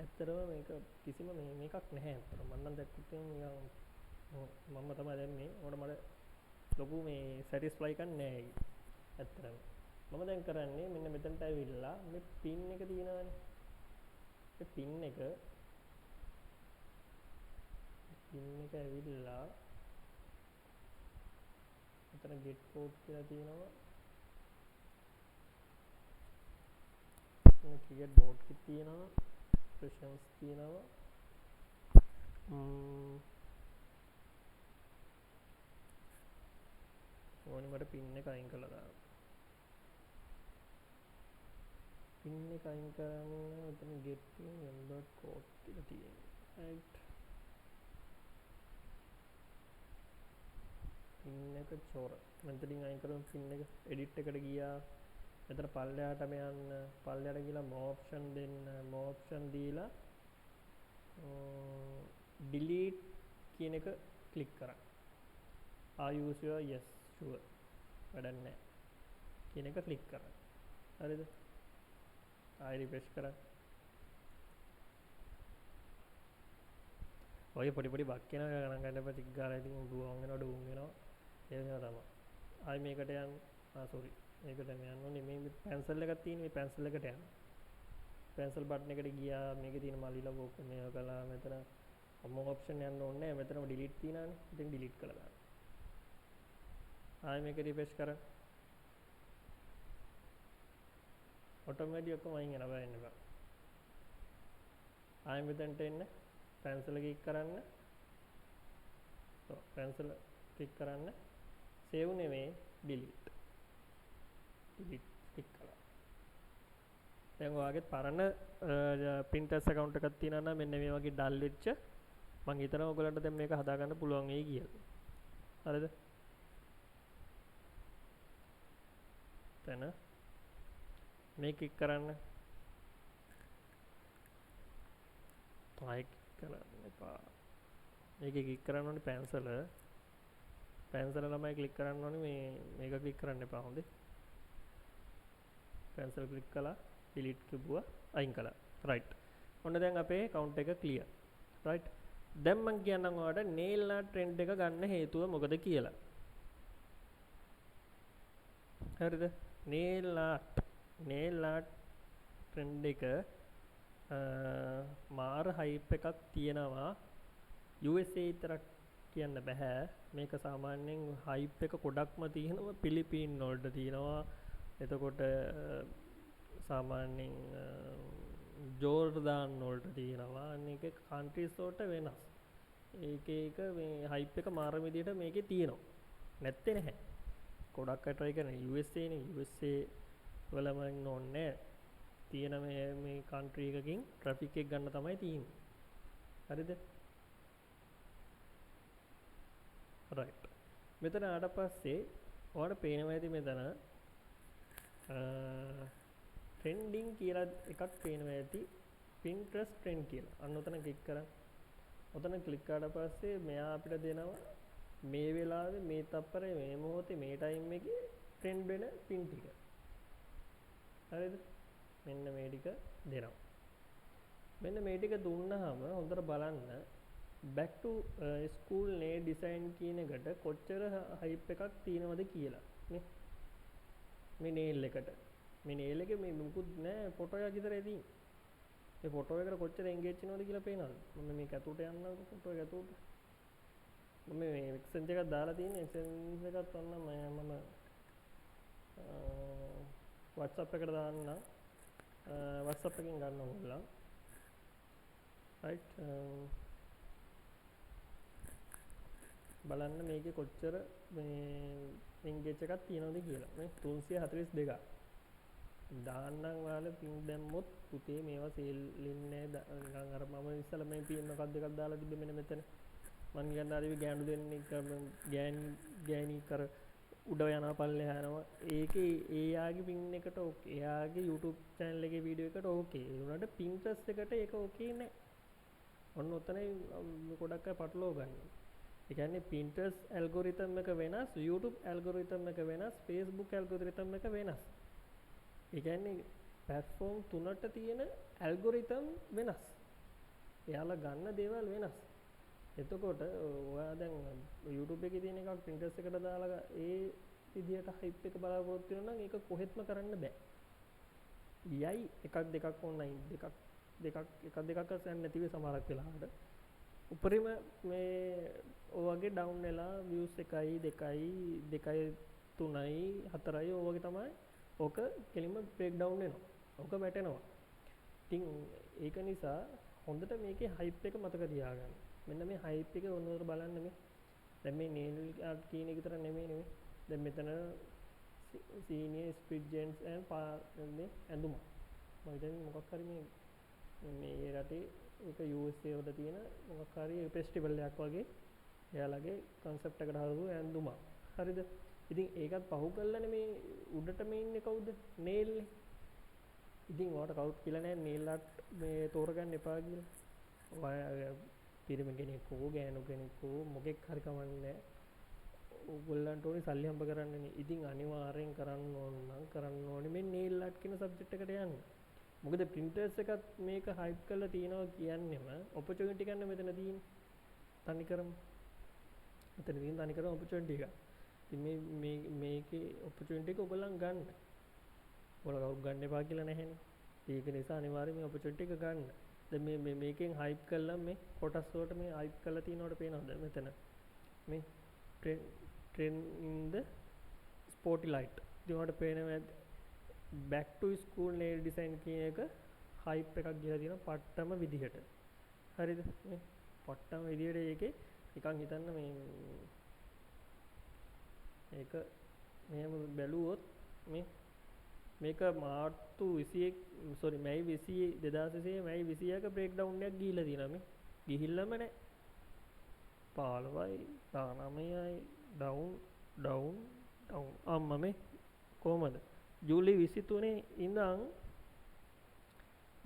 ඇත්තටම මේක කිසිම මේකක් නැහැ ඇත්තටම. මම නම් දැක්කුත් නිකන් මම තමයි දැන් මේ උඩ මට ලොකු මේ satisfy එකක් නැහැ ඒක. ඇත්තටම. මම දැන් කරන්නේ මෙන්න මෙතනට ඇවිල්ලා මේ pin එක තියෙනවනේ. මේ pin එක ඇවිල්ලා මෙතන get code කියලා තියෙනවා. create board එක තියෙනවා. expressions තියෙනවා. ඕනි මට pin එක අයින් කරලා දාන්න. pin එක අයින් කරන්න මෙතන get embed code කියලා තියෙනවා. right. pin එක චොර. මෙතනින් අයින් කරමු pin එක edit එකට ගියා. මෙතන පල්ලෙහාටම යන්න. පල්ලෙහාට ගිහලා more option දෙන්න. more option දීලා delete කියන එක click කරන්න. are you sure? yes sure. වැඩක් නැහැ. කියන එක click කරන්න. හරිද? ආයෙ refresh කරන්න. ඔය පොඩි බක් වෙනවා ගණන් ගන්න එපා. ටික ගාලා ඉතින් දුවම් වෙනවා ඩුම් වෙනවා. ඒ වෙනවා තමයි. ආයෙ මේකට යන්න. sorry. මේකට යන්න ඕනේ. මේ pencil එකක් තියෙන මේ pencil එකට යන්න. pencil button එකට ගියා. මේකේ තියෙන මල්ලිලා බෝක් මේව කළා. මෙතන more option යන්න ඕනේ නැහැ. මෙතනම delete තියෙනවානේ. ඉතින් delete කරලා දාන්න. ආයෙ මේක refresh කරන්න. automatically ඔක්කොම අයින් වෙනවා බලන්න බෑ. ආයෙ මෙතනට එන්න. pencil එක click කරන්න. pencil click කරන්න. save නෙමෙයි delete. delete click කරලා. දැන් ඔයාගේ පරණ Pinterest account එකක් තියෙනවා නම් මෙන්න මේ වගේ dull වෙච්ච මම හිතනවා ඔයගලන්ට දැන් මේක හදා ගන්න පුළුවන් වෙයි කියලා. හරිද? දැන් මේක click කරන්න. ආයෙ කරන්න එපා. මේක click කරන්න ඕනේ pencil. pencil ළමයි click කරන්න ඕනේ මේක click කරන්න එපා හොඳේ. pencil click කළා delete කිව්වා අයින් කළා. right. ඔන්න දැන් අපේ account එක clear. right. දැන් මම කියන්නම් ඔයාලට nail art trend එක ගන්න හේතුව මොකද කියලා. හරිද? nail art trend එක මාර hype එකක් තියෙනවා. USA විතරක් කියන්න බෑ. මේක සාමාන්‍යයෙන් hype එක ගොඩක්ම තියෙනවා පිලිපීන් වලට තියෙනවා. එතකොට සාමාන්‍යයෙන් ජෝර්දාන් වලට තියෙනවා. අනික countries වලට වෙනස්. ඒක මේ hype එක මාර විදියට මේකේ තියෙනවා. නැත්තේ නැහැ. ගොඩක් අය try කරන USA නේ. USA වලම ඉන්න ඕනේ. තියෙන මේ country එකකින් traffic එක ගන්න තමයි තියෙන්නේ. හරිද? right. මෙතන ආවට පස්සේ ඔයාලට පේනවා ඇති මෙතන trending කියලා එකක් පේනවා ඇති Pinterest trend කියලා. අන්න ඔතන ක්ලික් කරන්න. ඔතන ක්ලික් කරාට පස්සේ මෙයා අපිට දෙනවා මේ වෙලාවේ මේ තප්පරේ මේ මොහොතේ මේ ටයිම් එකේ trend වෙන pin ටික. හරිද? මෙන්න මේ ටික දෙනවා. මෙන්න මේ ටික දුන්නාම හොඳට බලන්න back to school nail design කියන එකට කොච්චර hype එකක් තියෙනවද කියලා නේ. මේ nail එකට මේ nail එකේ මේ මුකුත් නෑ ෆොටෝ එකක් විතරයි තියෙන්නේ. මේ ෆොටෝ එකට කොච්චර engage වෙනවද කියලා පේනවද? මම මේක ඇතුළට යන්න ෆොටෝ එක ඇතුළට. මම මේ එක්සෙන්ජ් එකක් දාලා තියෙන එක්සෙන්ජ් එකත් ඔන්න මම WhatsApp එකට දාන්න WhatsApp එකෙන් ගන්න ඕගොල්ලෝ right බලන්න මේකේ කොච්චර මේ engage එකක් තියෙනවද කියලා මේ 342ක් දාන්නම් ඔයාලා පින් දැම්මොත් පුතේ මේවා සේල් ඉන්නේ නිකන් අර මම ඉස්සලා මේ පින් එකක් දෙකක් දාලා තිබ්බේ මෙන්න මෙතන මං කියන්න ආවේ ගෑනු දෙන්නේ ගෑණි කර උඩ යනවා පල්ලෙහා යනවා ඒකේ එයාගේ පින් එකට ඕකේ එයාගේ YouTube channel එකේ වීඩියෝ එකට ඕකේ ඒ උනාට Pinterest එකට ඒක ඕකේ නෑ ඔන්න ඔතනයි ගොඩක් අය පටලව ගන්න. ඒ කියන්නේ Pinterest algorithm එක වෙනස් YouTube algorithm එක වෙනස් Facebook algorithm එක වෙනස්. ඒ කියන්නේ platform තුනට තියෙන algorithm වෙනස්. එයාලා ගන්න දේවල් වෙනස්. එතකොට ඔයා දැන් YouTube එකේ තියෙන එකක් Pinterest එකට දාලා ඒ විදිහට hype එක බලාපොරොත්තු වෙනවා නම් ඒක කොහෙත්ම කරන්න බෑ. යයි එකක් දෙකක් online එකක් දෙකක් අස්සන්න නැති වෙයි සමහරක් වෙලාවට. උපරිම මේ ඔය වගේ down වෙලා views 1යි 2යි 3යි 4යි ඔය වගේ තමයි ඕක කෙලින්ම break down වෙනවා. ඕක වැටෙනවා. ඉතින් ඒක නිසා හොඳට මේකේ hype එක මතක තියාගන්න. මෙන්න මේ hype එක ඔන්නතර බලන්න මේ. දැන් මේ nail art කියන එක විතර නෙමෙයි. දැන් මෙතන senior split gents and මේ ඇඳුම. මම හිතන්නේ මොකක් හරි මේ රටේ ඒක USA වල තියෙන මොකක් හරි ෆෙස්ටිවල් එකක් වගේ එයාලගේ concept එකට හදපු ඇඳුම. හරිද? ඉතින් ඒකත් පහු කළානේ මේ උඩට මේ ඉන්නේ කවුද? nail නේ. ඉතින් ඔයාලට කවුරුත් කියලා නැහැ nail art මේ තෝරගන්න එපා කියලා. ඔයා පිරිමි කෙනෙක් හෝ ගෑනු කෙනෙක් හෝ මොකෙක් හරි කමන්නේ ඕගොල්ලන්ට ඕනේ සල්ලි හම්බ කරන්නනේ. ඉතින් අනිවාර්යෙන් කරන්න ඕනේ මේ nail art කියන subject එකට යන්න. මොකද Pinterest එකත් මේක hype කරලා තියනවා කියන්නේම opportunity ගන්න මෙතන තියෙන්නේ. තනිකරම. මෙතන තියෙන තනිකරම opportunity එක. ඉතින් මේකේ opportunity එක ඔයගොල්ලන් ගන්න. ඔයාලා කවුරු ගන්න එපා කියලා නැහැනේ. ඒක නිසා අනිවාර්යයෙන් මේ opportunity එක ගන්න. දැන් මේකෙන් hype කළා මේ කොටස් වලට මේ hype කරලා තියනවට පේනවද මෙතන? මේ trend in the spotlight. ඉතින් ඔයාලට පේනවා back to school nail design කියන එක hype එකක් ගිහලා තියෙනවා පට්ටම විදිහට. හරිද? මේ පට්ටම විදිහට ඒකේ නිකන් හිතන්න මේක මෙහෙම බැලුවොත් මේක මාර්තු 21 මැයි 2021 මැයි 21ක breakdown එකක් ගිහිල්ලා තියෙනවා මේ. ගිහිල්ලාම නැහැ. 15යි 19යි down අම්මා මේ කොහමද? ජූලි 23 ඉඳන්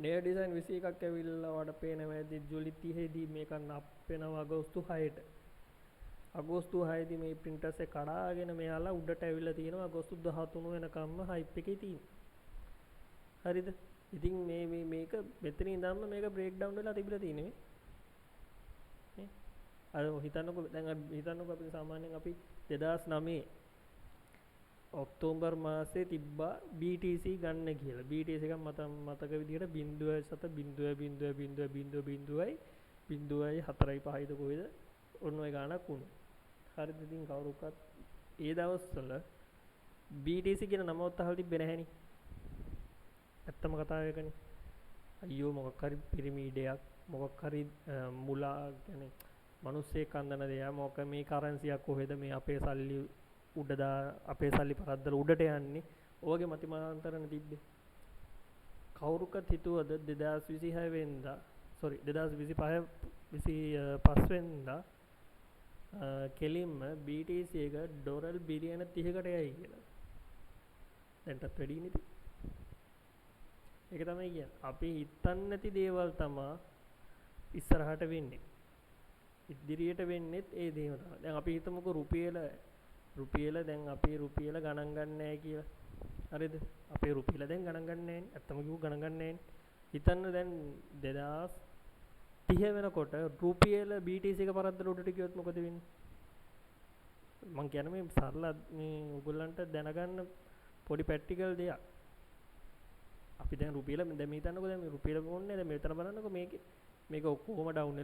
nail design 21ක් ඇවිල්ලා වඩ පේනවා ඇති ජූලි 30 දී මේක නප් වෙනවා අගෝස්තු 6ට. අගෝස්තු 6 දී මේ printers එක කඩාගෙන මෙයාලා උඩට ඇවිල්ලා තියෙනවා අගෝස්තු 13 වෙනකම්ම hype එකේ තියෙනවා. හරිද? ඉතින් මේක මෙතන ඉඳන්ම මේක break down වෙලා තිබිලා තියෙන්නේ මේ. අර හිතන්නකෝ දැන් හිතන්නකෝ අපි සාමාන්‍යයෙන් අපි 2009 ඔක්තෝබර් මාසේ තිබ්බා BTC ගන්න කියලා. BTC එක මතක විදිහට 0.0.0.0.0.4යි කොහෙද ඔන්න ඔය ගානක් වුණා. හරිද? ඉතින් කවුරුකත් ඒ දවස්වල BTC කියන නමවත් අහලා තිබ්බේ නැහෙනි. ඇත්තම කතාව ඒකනේ. අයියෝ මොකක් හරි පිරමීඩයක් මොකක් හරි මුලා කියන්නේ මිනිස්සෙක් අඳන දෙයක් මොකක් මේ කරන්සියක් කොහෙද මේ අපේ සල්ලි අපේ සල්ලි පරද්දලා උඩට යන්නේ. ඔයගේ මතිමාන්තරණ තිබ්බේ. කවුරුකත් හිතුවද 2026 වෙනිදා 2025 වෙනිදා කෙලින්ම BTC එක ඩොලර් බිලියන 30කට යයි කියලා. දැන්ටත් වැඩි නෙති. ඒක තමයි කියන්නේ. අපි හිතන්නේ නැති දේවල් තමයි ඉස්සරහට වෙන්නේ. ඉදිරියට වෙන්නේත් ඒ දේම තමයි. දැන් අපි හිතමුකෝ රුපියල දැන් අපි රුපියල ගණන් ගන්න නැහැ කියලා. හරිද? අපේ රුපියල දැන් ගණන් ගන්න නැහැ නේ. ඇත්තම කිව්ව ගණන් ගන්න නැහැ නේ. හිතන්න දැන් 2030 වෙනකොට රුපියල BTC එක පරද්දලා උඩට ගියොත් මොකද වෙන්නේ? මම කියන්නේ මේ සරල මේ ඔයගොල්ලන්ට දැනගන්න පොඩි ප්‍රැක්ටිකල් දෙයක්. අපි දැන් රුපියල දැන් මේ හිතන්නකෝ දැන් මේ රුපියල ඕනේ දැන් මෙතන බලන්නකෝ මේකේ මේක ඔක්කොම ඩවුන්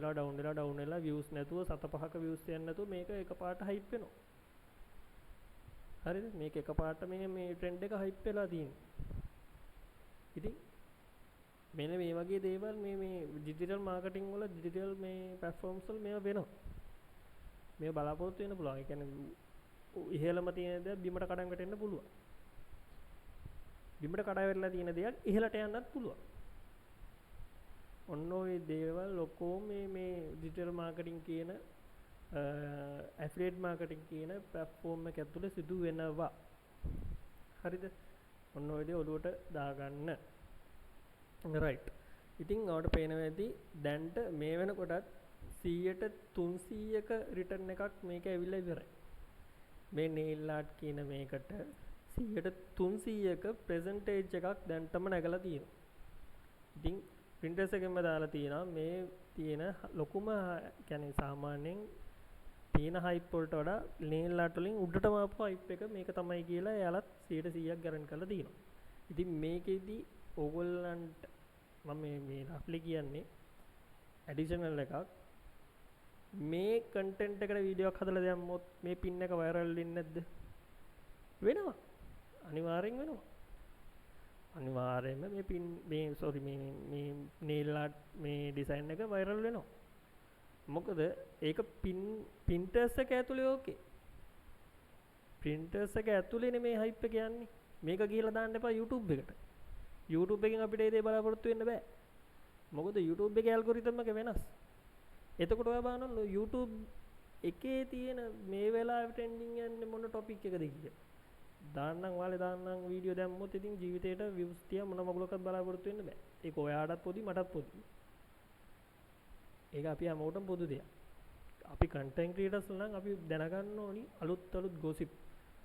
වෙලා views නැතුව 7-5ක views යන්නේ නැතුව මේක එකපාරට hype වෙනවා. හරිද? මේක එකපාරට මේ trend එක hype වෙලා තියෙනවා. ඉතින් මෙන්න මේ වගේ දේවල් මේ digital marketing වල digital මේ platforms වල මේවා වෙනවා. මේව බලාපොරොත්තු වෙන්න පුළුවන්. ඒ කියන්නේ ඉහළම තියෙන දේ බිමට කඩන් වැටෙන්න පුළුවන්. බිමට කඩා වැටලා තියෙන දේක් ඉහළට යන්නත් පුළුවන්. ඔන්න ඔය දේවල් ඔක්කොම මේ digital marketing කියන affiliate marketing කියන platform එක ඇතුලේ සිදු වෙනවා. හරිද? ඔන්න ඔය දේ ඔළුවට දාගන්න. right. ඉතින් ඔයාලට පේනවා ඇති දැන්ට මේ වෙනකොටත් 100ට 300ක රිටර්න් එකක් මේක ඇවිල්ලා ඉවරයි. මේ nail art කියන මේකට 100ට 300ක percentage එකක් දැන්ටම නැගලා තියෙනවා. ඉතින් Pinterest එකෙන්ම දාලා තියෙනවා මේ තියෙන ලොකුම කියන්නේ සාමාන්‍යයෙන් තියෙන hype වලට වඩා nail art වලින් උඩටම ආපු hype එක මේක තමයි කියලා එයාලත් 100%ක් guarantee කරලා තියෙනවා. ඉතින් මේකෙදි ඕගොල්ලන්ට මම මේ roughly කියන්නේ additional එකක් මේ content එකට වීඩියෝ එකක් හදලා දැම්මොත් මේ pin එක viral වෙන්නේ නැද්ද? වෙනවා. අනිවාර්යෙන් වෙනවා. අනිවාර්යයෙන්ම මේ pin මේ nail art මේ design එක viral වෙනවා. මොකද ඒක Pinterest එක ඇතුලේ ඕකේ. Pinterest එක ඇතුලේනේ මේ hype එක යන්නේ. මේක ගිහලා දාන්න එපා YouTube එකට. YouTube එකෙන් අපිට ඒ දේ බලාපොරොත්තු වෙන්න බෑ. මොකද YouTube එකේ ඇල්ගොරිතම් එක වෙනස්. එතකොට ඔයා බලන්න YouTube එකේ තියෙන මේ වෙලාවේ ට්‍රෙන්ඩින් යන්නේ මොන ටොපික් එකද කියලා. දාන්නම් වීඩියෝ දැම්මොත් ඉතින් ජීවිතේට views තියා මොන මගුලක්වත් බලාපොරොත්තු වෙන්න බෑ. ඒක ඔයාටත් පොදි මටත් පොදි. ඒක අපි හැමෝටම පොදු දෙයක්. අපි content creators නම් අපි දැනගන්න ඕනි අලුත් gossip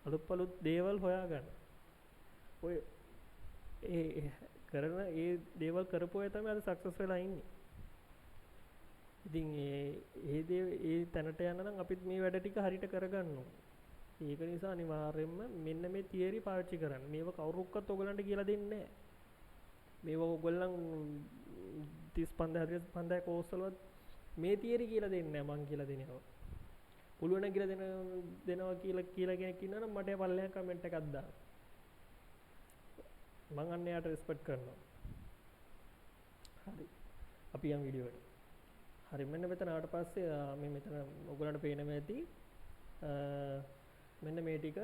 අලුත් දේවල් හොයාගන්න. ඔය ඒ කරන ඒ දේවල් කරපුවා තමයි අද සක්සස් වෙලා ඉන්නේ. ඉතින් ඒ තැනට යන්න නම් අපිත් මේ වැඩ ටික හරියට කරගන්න ඕනේ. ඒක නිසා අනිවාර්යයෙන්ම මෙන්න මේ තියරි පාවිච්චි කරන්න. මේව කවුරුක්වත් ඔයගලන්ට කියලා දෙන්නේ නැහැ. මේව ඔයගොල්ලන් 35 45 කෝස් වලවත් මේ තියරි කියලා දෙන්නේ නැහැ මං කියලා දෙනවා. පුළුවන් නම් කියලා දෙනවා කියලා කෙනෙක් ඉන්නවා නම් මට පල්ලෙහාන් කමෙන්ට් එකක් දාන්න. මං අන්න යාට රෙස්පෙක්ට් කරනවා. හරි. අපි යම් වීඩියෝ එකට. හරි මෙන්න මෙතන ආවට පස්සේ මේ මෙතන ඔයගලන්ට පේනවා ඇති මෙන්න මේ ටික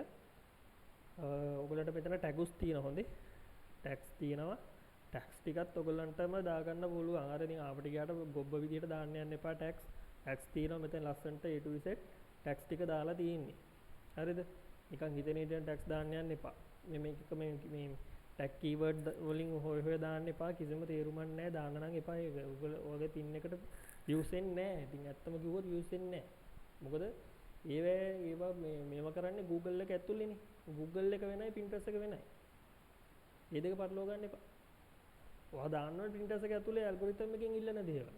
ඔයගලන්ට මෙතන ටැග්ස් තියෙනවා හොඳේ. ටැග්ස් තියෙනවා. ටැග්ස් ටිකත් ඔයගලන්ටම දාගන්න පුළුවන්. අර ඉතින් ආපට ගියාට ගොබ්බ විදියට දාන්න යන්න එපා ටැග්ස්. ටැග්ස් තියෙනවා මෙතන ලස්සන්ට A to Z ටැග්ස් ටික දාලා තියෙන්නේ. හරිද? නිකන් හිතෙන විදියට ටැග්ස් දාන්න යන්න එපා. මේක මේ ටැග් කීවර්ඩ් වලින් හොය දාන්න එපා. කිසිම තේරුමක් නැහැ. දාන්න නම් එපා. ඒක ඔයගේ පින් එකට views එන්නේ නැහැ. ඉතින් ඇත්තම කිව්වොත් views එන්නේ නැහැ. මොකද ඒවා මේවා කරන්නේ Google එක ඇතුළේනේ. Google එක වෙනයි Pinterest එක වෙනයි. මේ දෙක පටලවා ගන්න එපා. ඔයා දාන්න ඕනේ Pinterest එක ඇතුලේ ඇල්ගොරිතම් එකෙන් ඉල්ලන දේවල්.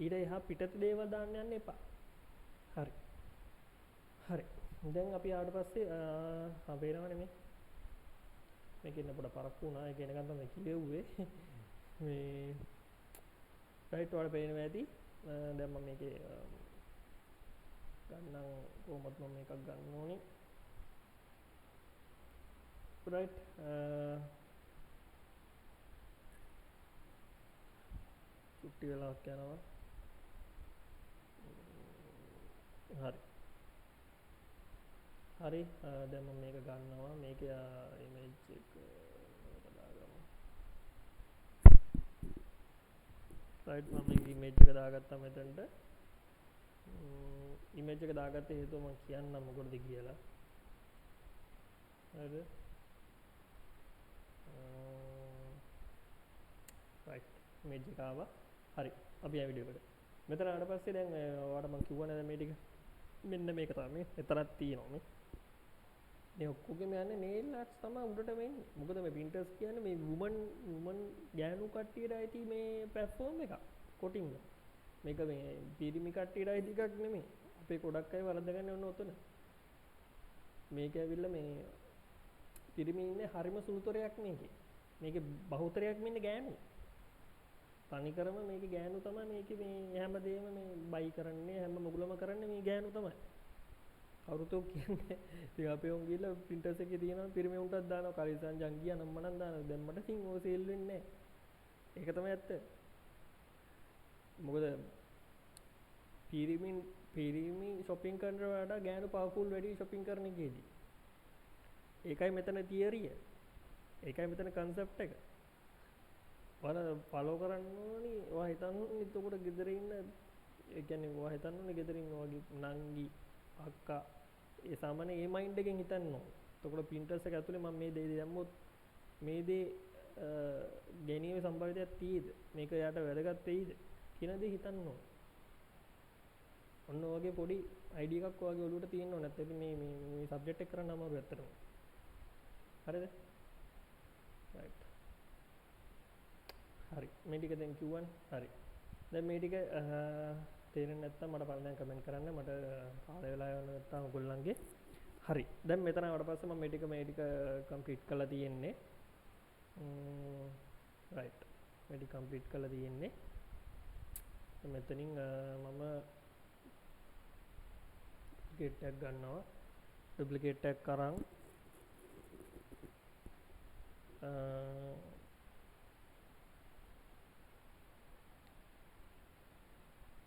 ඊට එහා පිටත දේවල් දාන්න යන්න එපා. හරි. දැන් අපි ආවට පස්සේ පේනවනේ මේක ඉන්න පොඩ පරක්කු වුණා. ඒක එනකන් තමයි කියෙව්වේ. මේ රයිට් වල පේනවා ඇති. දැන් මම මේකේ ගන්නම් කොහොමද මම මේකක් ගන්න ඕනේ. රයිට් චුට්ටි වෙලාවක් යනවා. හරි දැන් මම මේක ගන්නවා. මේක ඉමේජ් එක දාගමු. රයිට් මම මේ ඉමේජ් එක දාගත්තා මෙතනට. ඉමේජ් එක දාගත්ත හේතුව මම කියන්නම් මොකටද කියලා. හරිද? රයිට් ඉමේජ් එක ආවා. හරි අපි ආ වීඩියෝ එකට. මෙතන ආවට පස්සේ දැන් ඔයාලට මම කිව්වා නේද මේ ටික. මෙන්න මේක තමයි. එතරම් තියෙනවා මේ ඔක්කොගෙම යන්නේ nail arts තමයි උඩටම එන්නේ. මොකද මේ Pinterest කියන්නේ මේ woman ගෑනු කට්ටියට අයිති මේ platform එකක්. කොටින්ම. මේක මේ පිරිමි කට්ටියට අයිති එකක් නෙමෙයි. අපේ ගොඩක් අය වරද්දගන්නේ ඔන්න ඔතන. මේක ඇවිල්ලා මේ පිරිමි ඉන්නේ හරිම සුළුතරයක් මේකේ. මේකේ බහුතරයක් ඉන්නේ ගෑනු. තනිකරම මේක ගෑනු තමයි මේක මේ හැමදේම මේ බයි කරන්නේ හැම මුගලම කරන්නේ මේ ගෑනු තමයි කවුරුතෝ කියන්නේ ඉතින් අපේ උන් ගිහලා printers එකේ තියෙනවා පිරිමි උන්ටත් දානවා කලිසන් ජංගියා නම්මනම් දානවා දැන් මට ඉතින් ඕක සේල් වෙන්නේ නැහැ ඒක තමයි ඇත්ත මොකද පිරිමි shopping කරනවට වඩා ගෑනු powerful වැඩි shopping කරන එකේදී ඒකයි මෙතන තියරිය ඒකයි මෙතන concept එක ඔයාලා follow කරන්න ඕනි ඔයා හිතන්න ඕනි එතකොට ගෙදර ඉන්න ඒ කියන්නේ ඔයා හිතන්න ඕනි ගෙදර ඉන්න ඔයාගේ නංගි අක්කා ඒ සාමාන්‍ය ඒ මයින්ඩ් එකෙන් හිතන්න ඕන එතකොට printers එක ඇතුලේ මම මේ දේ දැම්මොත් මේ දේ ගැනීමේ සම්භාවිතයක් තියෙයිද මේක යාට වැදගත් වෙයිද කියන දේ හිතන්න ඕන ඔන්න ඔයගේ පොඩි අයිඩියා එකක් ඔයගේ ඔළුවට තියෙන්න ඕන නැත්නම් මේ සබ්ජෙක්ට් එක කරන්න අමාරු ඇත්තටම හරිද right හරි මේ ටික දැන් කිව්වනේ හරි දැන් මේ ටික තේරෙන්නේ නැත්නම් මට පළවෙනියෙන් කමෙන්ට් කරන්න මට කාලය වෙලා යන නැත්නම් ඔයගොල්ලන්ගේ හරි දැන් මෙතන ආවට පස්සේ මම මේ ටික කම්ප්ලීට් කරලා තියෙන්නේ right මේ ටික කම්ප්ලීට් කරලා තියෙන්නේ මෙතනින් මම ඩුප්ලිකේට් එකක් ගන්නවා ඩුප්ලිකේට් එකක් කරන්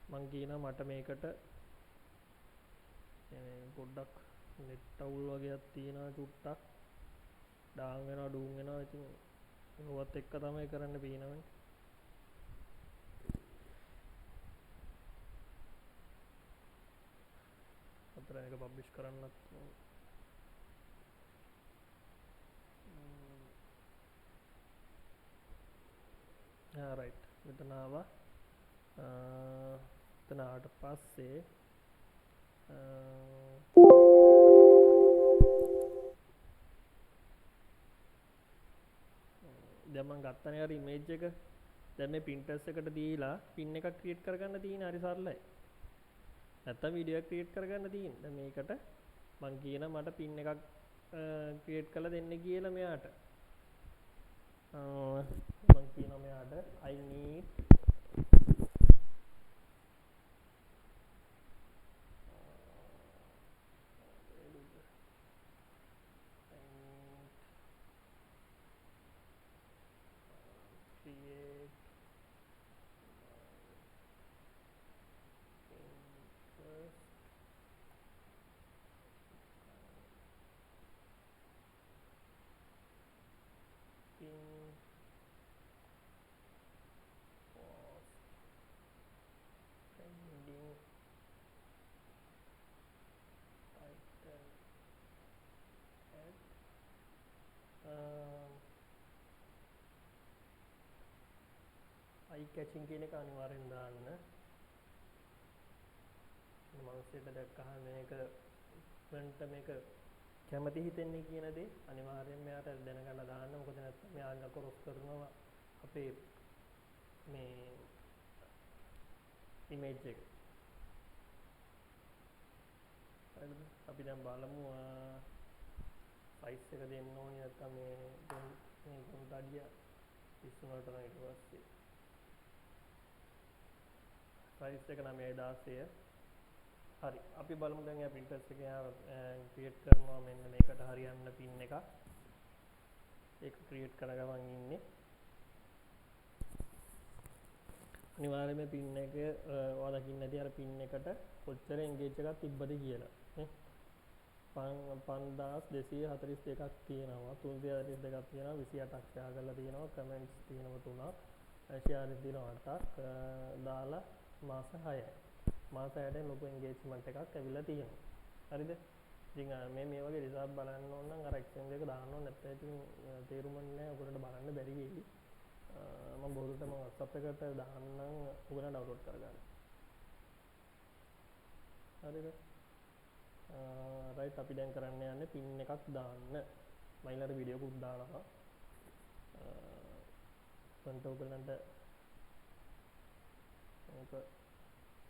මං කියනවා මට මේකට පොඩ්ඩක් නෙට් අවුල් වගේක් තියෙනවා චුට්ටක් ඩාන් වෙනවා ඩූන් වෙනවා ඉතින් ඒවත් එක්ක තමයි කරන්න පේනවනේ අතර එක පබ්ලිෂ් කරන්නත් right මෙතන ආවා එතන ආවට පස්සේ දැන් මම ගත්තනේ අර ඉමේජ් එක දැන් මේ printers එකට දීලා pin එකක් ක්‍රියේට් කරගන්න තියෙන හරි සරලයි නැත්තම් වීඩියෝ එකක් ක්‍රියේට් කරගන්න තියෙන දැන් මේකට මම කියන මට pin එකක් ක්‍රියේට් කරලා දෙන්න කියලා මෙයාට මම කියනවා මෙයාට I need create Pinterest pin post trending title ad eye catching කියන එක අනිවාර්යෙන් දාන්න මනුස්සයෙක් දැක්කහම මේක වෙන්ට මේක කැමති හිතෙන්නේ කියන දේ අනිවාර්යෙන් මෙයාට දැනගන්න දාන්න මොකද නැත්නම් මෙයා අංග කොරස් කරනවා අපේ මේ ඉමේජ් එක හරිද අපි දැන් බලමු සයිස් එක දෙන්න ඕනේ නැත්නම් මේ කොන්ට අඩිය 30 වලට නම් ඊට පස්සේ සයිස් එක 916 හරි අපි බලමු දැන් යා printers එකේ ක්‍රියේට් කරනවා මෙන්න මේකට හරියන්න pin එකක් ඒක ක්‍රියේට් කරගමන් ඉන්නේ අනිවාර්යයෙන්ම pin එක ඔයා දකින්න ඇති අර pin එකට කොච්චර engage එකක් තිබ්බද කියලා නේ 5242ක් තියෙනවා 342ක් තියෙනවා 28ක් ෂෙයා කරලා තියෙනවා කමෙන්ට්ස් තියෙනවා 3ක් ෂෙයාර් තියෙනවා 8ක් දාලා මාස 6යි මාස 6ට ලොකු engagement එකක් ඇවිල්ලා තියෙනවා හරිද ඉතින් මේ වගේ රිසල්ට් බලන්න ඕන නම් අර එක්ස්චේන්ජ් එක දාන්න ඕන නැත්නම් ඉතින් තේරුම් නැහැ ඔයගොල්ලන්ට බලන්න බැරි වෙයි මම බොරුට මම WhatsApp එකට දාන්නම් ඔයගොල්ලෝ ඩවුන්ලෝඩ් කරගන්න හරිද right අපි දැන් කරන්න යන්නේ pin එකක් දාන්න මම ඊළඟ වීඩියෝ එකක් දානවා ඔයගොල්ලන්ට මේක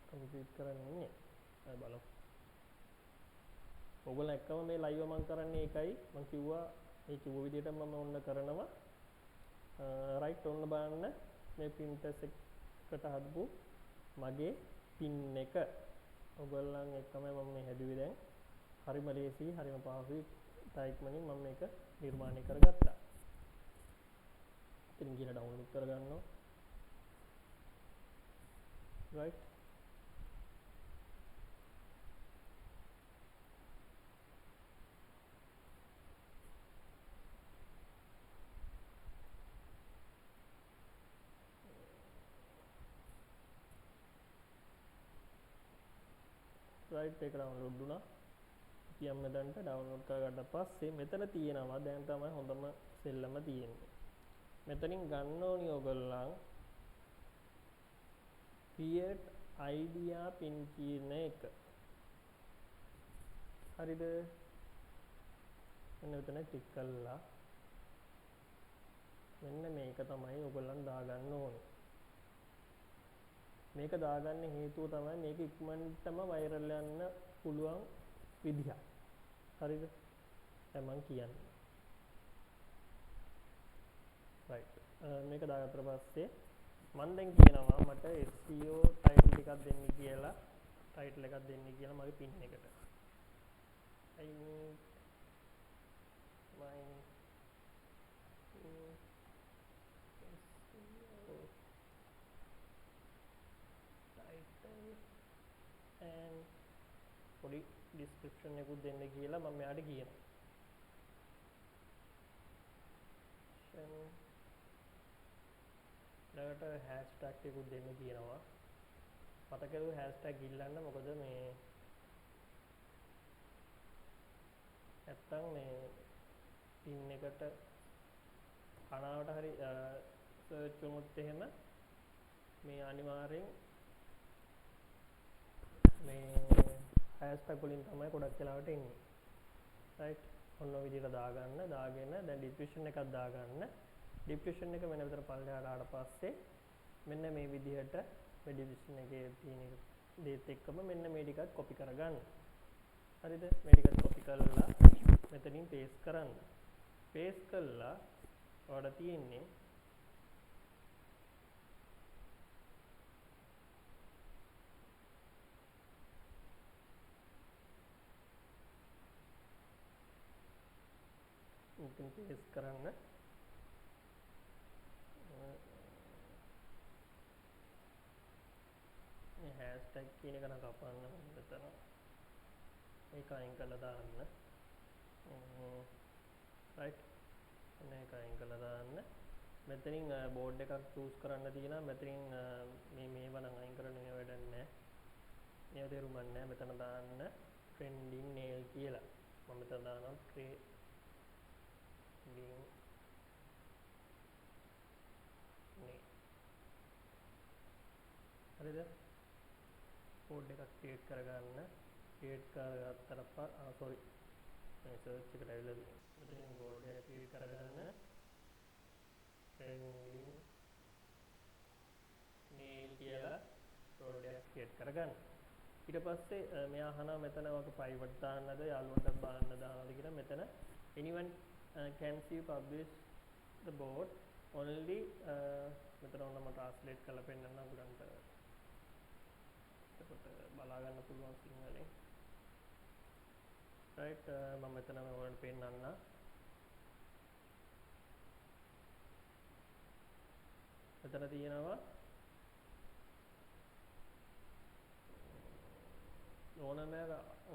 කම්ප්ලීට් කරන්න ඉන්නේ බලමු ඔයගොල්ලෝ එක්කම මේ ලයිව් මම කරන්නේ ඒකයි මම කිව්වා මේ කිව්ව විදිහට මම ඔන්න කරනවා රයිට් ඔන්න බලන්න මේ printers එකට හදපු මගේ pin එක ඔයගොල්ලන් එක්කම මම මේ හැදුවේ දැන් හරිම ලේසි හරිම පහසුයි ටයිප්මනින් මම මේක නිර්මාණය කරගත්තා. ඉතින් ගිහලා ඩවුන්ලෝඩ් කරගන්නවා. right right එක ඩවුන්ලෝඩ් වුණා. ඉතින් මෙතනට ඩවුන්ලෝඩ් කරගත්ත පස්සේ මෙතන තියෙනවා දැන් තමයි හොඳම සෙල්ලම තියෙන්නේ. මෙතනින් ගන්න ඕනි ඔයගොල්ලන් create idea pin කියන එක. හරිද? මෙන්න මෙතන ක්ලික් කළා. මෙන්න මේක තමයි ඔයගොල්ලන් දාගන්න ඕනේ. මේක දාගන්න හේතුව තමයි මේක ඉක්මනටම වෛරල් යන්න පුළුවන් විදිහ. හරිද? දැන් මම කියන්නේ. right මේක දාගත්තට පස්සේ මම දැන් කියනවා මට SEO ටයිටල් එකක් දෙන්න කියලා ටයිටල් එකක් දෙන්න කියලා මගේ pin එකට. I need my SEO title and පොඩි description එකකුත් දෙන්න කියලා මම මෙයාට කියනවා. ඊළඟට hashtag එකකුත් දෙන්න කියනවා. මතකද hashtag ඉල්ලන්න මොකද මේ නැත්තම් මේ pin එකට කනාවට හරි search වුණොත් එහෙම මේ අනිවාර්යෙන් මේ hashtag වලින් තමයි ගොඩක් වෙලාවට එන්නේ. right ඔන්න ඔය විදිහට දාගන්න. දාගෙන දැන් description එකක් දාගන්න. description එක වෙන විතර පල්ලෙහාට ආවට පස්සේ මෙන්න මේ විදිහට මේ description එකේ තියෙන දේත් එක්කම මෙන්න මේ ටිකත් copy කරගන්න. හරිද? මේ ටිකත් copy කරලා මෙතනින් paste කරන්න. paste කළා ඔයාලට තියෙන්නේ මෙතන paste කරන්න. මේ hashtag කියන එක නම් කපන්න මෙතන. ඒක අයින් කරලා දාන්න. right මේක අයින් කරලා දාන්න. මෙතනින් බෝඩ් එකක් choose කරන්න තියෙනවා. මෙතනින් මේව නම් අයින් කරන්න මේ වැඩක් නැහැ. මේව තේරුම් ගන්න නැහැ. මෙතන දාන්න trending nail කියලා. මම මෙතන දානවා trending nail. හරිද? කෝඩ් එකක් ක්‍රියේට් කරගන්න. ක්‍රියේට් කරගත්තට sorry මේ සර්ච් එකට ඇවිල්ලා තියෙනවා. මෙතනින් කෝඩ් එක ක්‍රියේට් කරගන්න. trending nail කියලා කෝඩ් එකක් ක්‍රියේට් කරගන්න. ඊට පස්සේ මෙයා අහනවා මෙතන ඔක private දාන්නද යාළුවන්ට බලන්න දානවද කියලා. මෙතන anyone can see publish the board only මෙතන ඔන්න මම translate කරලා පෙන්නන්න ඔයගලන්ට. එතකොට බලා ගන්න පුළුවන් සිංහලෙන්. right මම මෙතනම ඔයාලට පෙන්නන්න. මෙතන තියෙනවා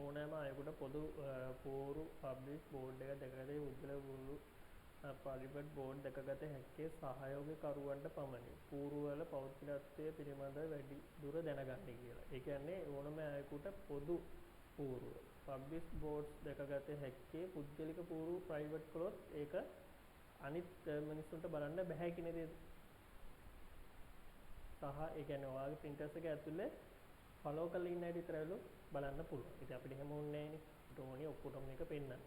ඕනෑම අයෙකුට පොදු පෝරු පබ්ලිෂ් බෝඩ් එක දැකගත උද්දල වූ පරිබට් බෝඩ් දැකගත හැක්කේ සහයෝගකරුවන්ට පමණි. පූර්වවල පෞද්ගලිකත්වය පිළිබඳ වැඩි දුර දැනගන්න කියලා. ඒ කියන්නේ ඕනෑම අයෙකුට පොදු පූර්ව පබ්ලිෂ් බෝඩ්ස් දැකගත හැක්කේ පුද්ගලික පූර්ව ප්‍රයිවට් කළොත් ඒක අනිත් මිනිස්සුන්ට බලන්න බෑ කියන දේ. සහ ඒ කියන්නේ ඔයාගේ printers එක ඇතුලේ follow කරලා ඉන්න හැටි විතරලු බලන්න පුළුවන්. ඉතින් අපිට එහෙම ඕනේ නෑනේ. අපිට ඕනේ ඔක්කොටම මේක පෙන්නන්න.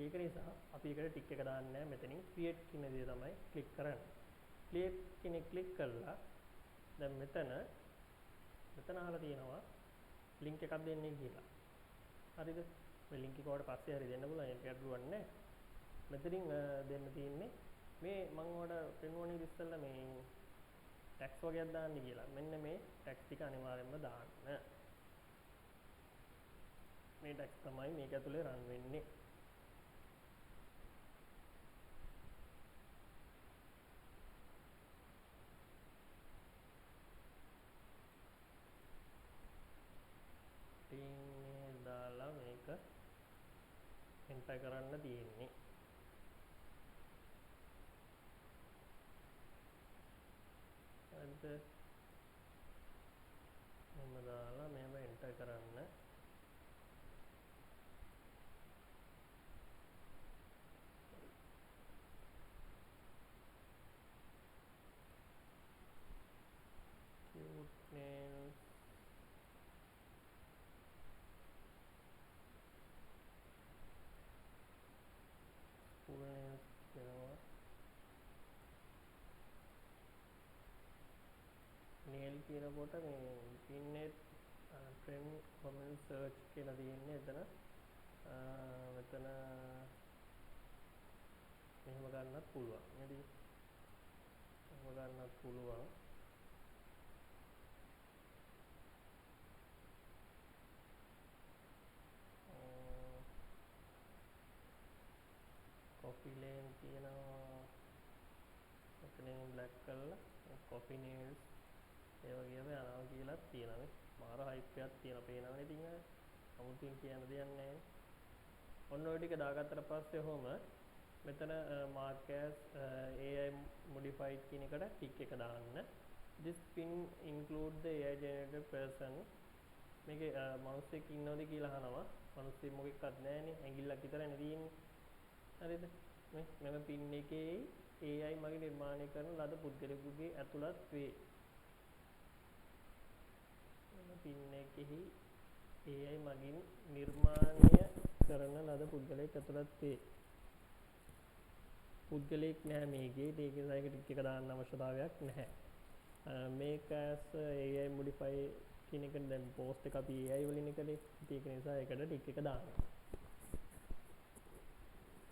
ඒක නිසා අපි එකට ටික් එක දාන්න නෑ. මෙතනින් create කියන දේ තමයි ක්ලික් කරන්නේ. create කියන ක්ලික් කළා. දැන් මෙතන අහලා තියෙනවා link එකක් දෙන්නේ කියලා. හරිද? මේ link එක ඔයාලට පස්සේ හරි දෙන්න පුළුවන්. ඒක ගැටලුවක් නෑ. මෙතනින් දෙන්න තියෙන්නේ මේ මම ඔයාලට පෙන්වන්නේ ඉස්සෙල්ලා මේ ටැක්ස් වගේක් දාන්න කියලා. මෙන්න මේ ටැක්ස් ටික අනිවාර්යෙන්ම දාන්න. මේ ටැක්ස් තමයි මේක ඇතුලේ රන් වෙන්නේ. ටීම් දාලා මේක එන්ටර් කරන්න තියෙන්නේ. හරිද? මෙහෙම දාලා මෙහෙම එන්ටර් කරන්න. cute nails school nails වෙනවා. nail කියනකොට මේ pinnet trend comment search කියලා තියෙන්නේ එතන. මෙතන මෙහෙම ගන්නත් පුළුවන් නේද? මෙහෙම ගන්නත් පුළුවන්. coffee lane තියෙනවා. එතනින් black කරලා coffee nails ඒ වගේම යනවා කියලා තියෙනවා. මාර hype එකක් තියෙනවා පේනවනේ ඉතින් අය. 아무තින් කියන්න දෙයක් නැහැ. ඔන්න ඔය ටික දාගත්තට පස්සේ ඔහොම මෙතන mark as AI modified කියන එකට ටික් එක දාන්න. this pin include the AI generated person. මේකේ මනුස්සයෙක් ඉන්නවද කියලා අහනවා. මනුස්සයෙක් මොකෙක්වත් නැහැනේ. ඇඟිල්ලක් විතරනේ තියෙන්නේ. හරිද? මෙම පින් එකේ AI මගින් නිර්මාණය කරන ලද පුද්ගලයෙකුගේ ඇතුළත් වේ. මෙම පින් එකෙහි AI මගින් නිර්මාණය කරන ලද පුද්ගලයෙක් ඇතුළත් වේ. පුද්ගලයෙක් නැහැ මේකේ. ඒකේ ටික එක දාන්න අවශ්‍යතාවයක් නැහැ. මේක as AI modify කියන එක දැන් post එක අපි AI වලින් කළේ. ඒක නිසා ඒකට ටික් එක දාන්න.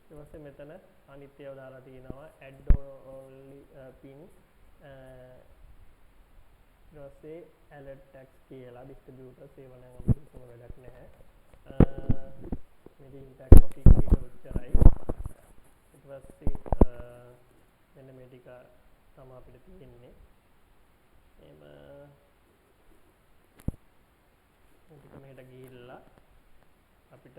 ඊට පස්සේ මෙතන අනිත් ඒවා දාලා තියෙනවා add only pin ඊට පස්සේ alert tags කියලා distributors ඒවා නම් අපිට කිසිම වැඩක් නැහැ. මේකේ impact topic එක උච්චරයි. ඊට පස්සේ මෙන්න මේ ටික තමයි අපිට තියෙන්නේ. එහෙම මේක මෙහෙට ගිහිල්ලා අපිට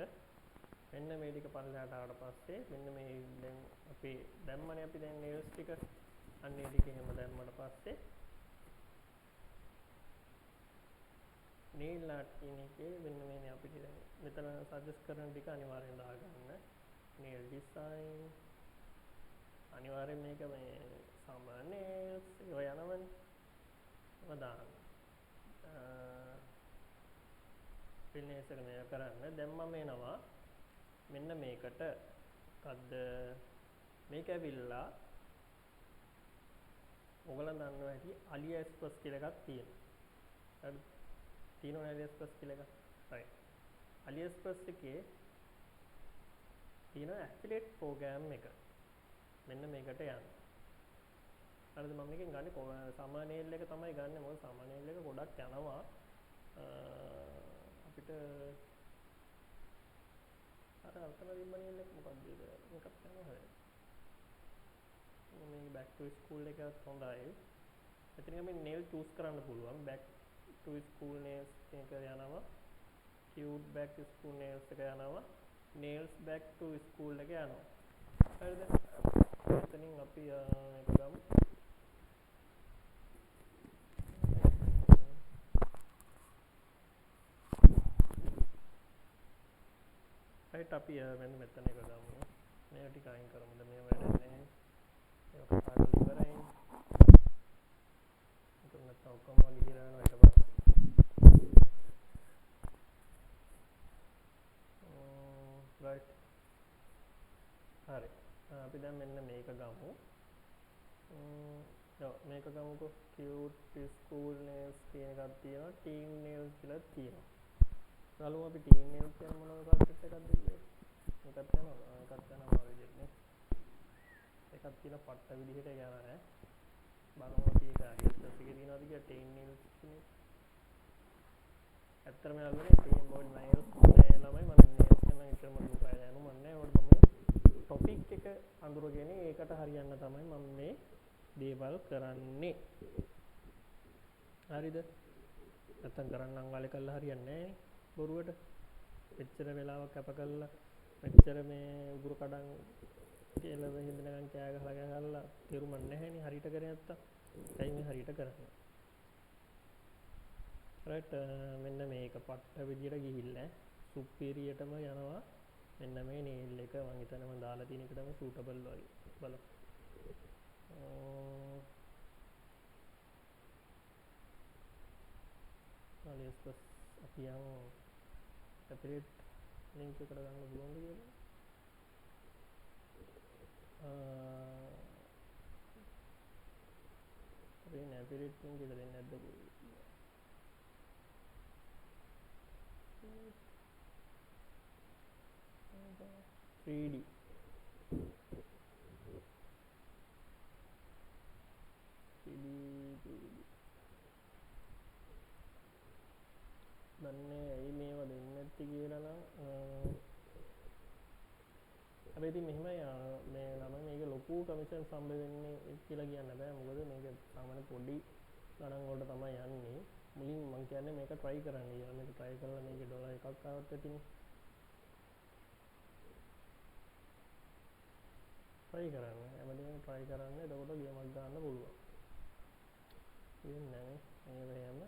මෙන්න මේ ටික පල්ලෙහාට ආවට පස්සේ මෙන්න මේ දැන් අපි දැම්මනේ අපි දැන් nails ටික අන්නේ ටික එහෙම දැම්මට පස්සේ nail art කියන එකේ මෙන්න මේ අපිට දැන් මෙතන suggest කරන ටික අනිවාර්යෙන් දාගන්න. nail design අනිවාර්යෙන් මේක මේ summer nails ඒවා යනවනේ. ඒවා දාන්න. finish එක මේක කරන්න. දැන් මම එනවා මෙන්න මේකට මොකද්ද මේක ඇවිල්ලා ඔයගලන් දන්නවා ඇති AliExpress කියලා එකක් තියෙනවා. හරිද? තියෙනවනේ AliExpress කියලා එකක්. right. AliExpress එකේ තියෙන affiliate program එක. මෙන්න මේකට යන්න. හරිද? මම මේකෙන් ගන්නේ summer nail එක තමයි ගන්නෙ. මොකද summer nail එක ගොඩක් යනවා. අපිට අතන රිම්බනියල් එක මොකක්ද මේකත් යනවා හරියට. මේ back to school එකත් හොඳයි. එතනින් අපි nail choose කරන්න පුළුවන්. back to school nails එක යනවා. cute back to school nails එක යනවා. nails back to school එක යනවා. හරිද? එතනින් අපි මේක ගමු. right අපි මෙන්න මෙතන එක ගමු. මේක ටික අයින් කරමුද මේ වැඩ නැහැ. ඒක පාඩු ඉවරයි. ඒක නැත්නම් ඔක්කොම ගිහිලා යනවා ඊට පස්සේ. right. හරි. අපි දැන් මෙන්න මේක ගමු. මේක ගමුකෝ. cute school nails කියන එකක් තියෙනවා. teen nails කියලා තියෙනවා. බලමු අපි teen nails කියන මොන සබ්ජෙක්ට් එකක්ද කියලා. මේකත් යනවා. මේකත් යනවා විදිහට නේ. එකක් තියෙන පට්ට විදිහට යනවා ඈ. බලමු අපි ඒක හරියට ටෙස්ට් එකේ තියනවාද කියලා ටේන් නේල්ස් කියන්නේ. ඇත්තටම යාළුවනේ ටේන් බෝඩ් නේල්ස් මේ ළමයි මම නේල්ස් කියන එක මම දුකයි යනවා මම නෑ ඔයාලට මම ටොපික් එක අඳුරගෙන ඒකට හරියන්න තමයි මම මේ දේවල් කරන්නේ. හරිද? නැත්තම් කරන්නම් වලේ කළා හරියන්නේ නෑනේ බොරුවට. මෙච්චර වෙලාවක් කැප කළා මෙච්චර මේ උගුරු කඩන් කියලා හින්දනකන් කෑ ගහලා තේරුමක් නැහැනේ හරියට කරේ නැත්තම්. ඇයි මේ හරියට කරන්නේ? රයිට් මෙන්න මේක පට්ට විදියට ගිහිල්ලා සුපීරියටම යනවා. මෙන්න මේ නේල් එක මම හිතන්නේ මම දාලා තියෙන එකටම සූටබල් වගේ බලමු. AliExpress අපි යන් affiliate link එකට ගන්න පුළුවන්ද කියලා. අපි affiliate link එක දෙන්නේ නැද්ද කොහොමද? 3D දන්නේ ඇයි මේවා දෙන්නේ නැති කියලා නම් හැබැයි ඉතින් මෙහෙමයි මේ ළමයි මේක ලොකු කමිෂන් සම්බ වෙන්නේ කියලා කියන්න බෑ මොකද මේක සාමාන්‍ය පොඩි ගණන් වලට තමයි යන්නේ මුලින් මම කියන්නේ මේක try කරන්න කියලා මේක try කරලා මේකේ ඩොලර් එකක් ආවත් ඇතිනේ try කරන්න හැමදේම try කරන්න එතකොට ගේමක් ගන්න පුළුවන් ඉන්නේ නැහැ මේ වේම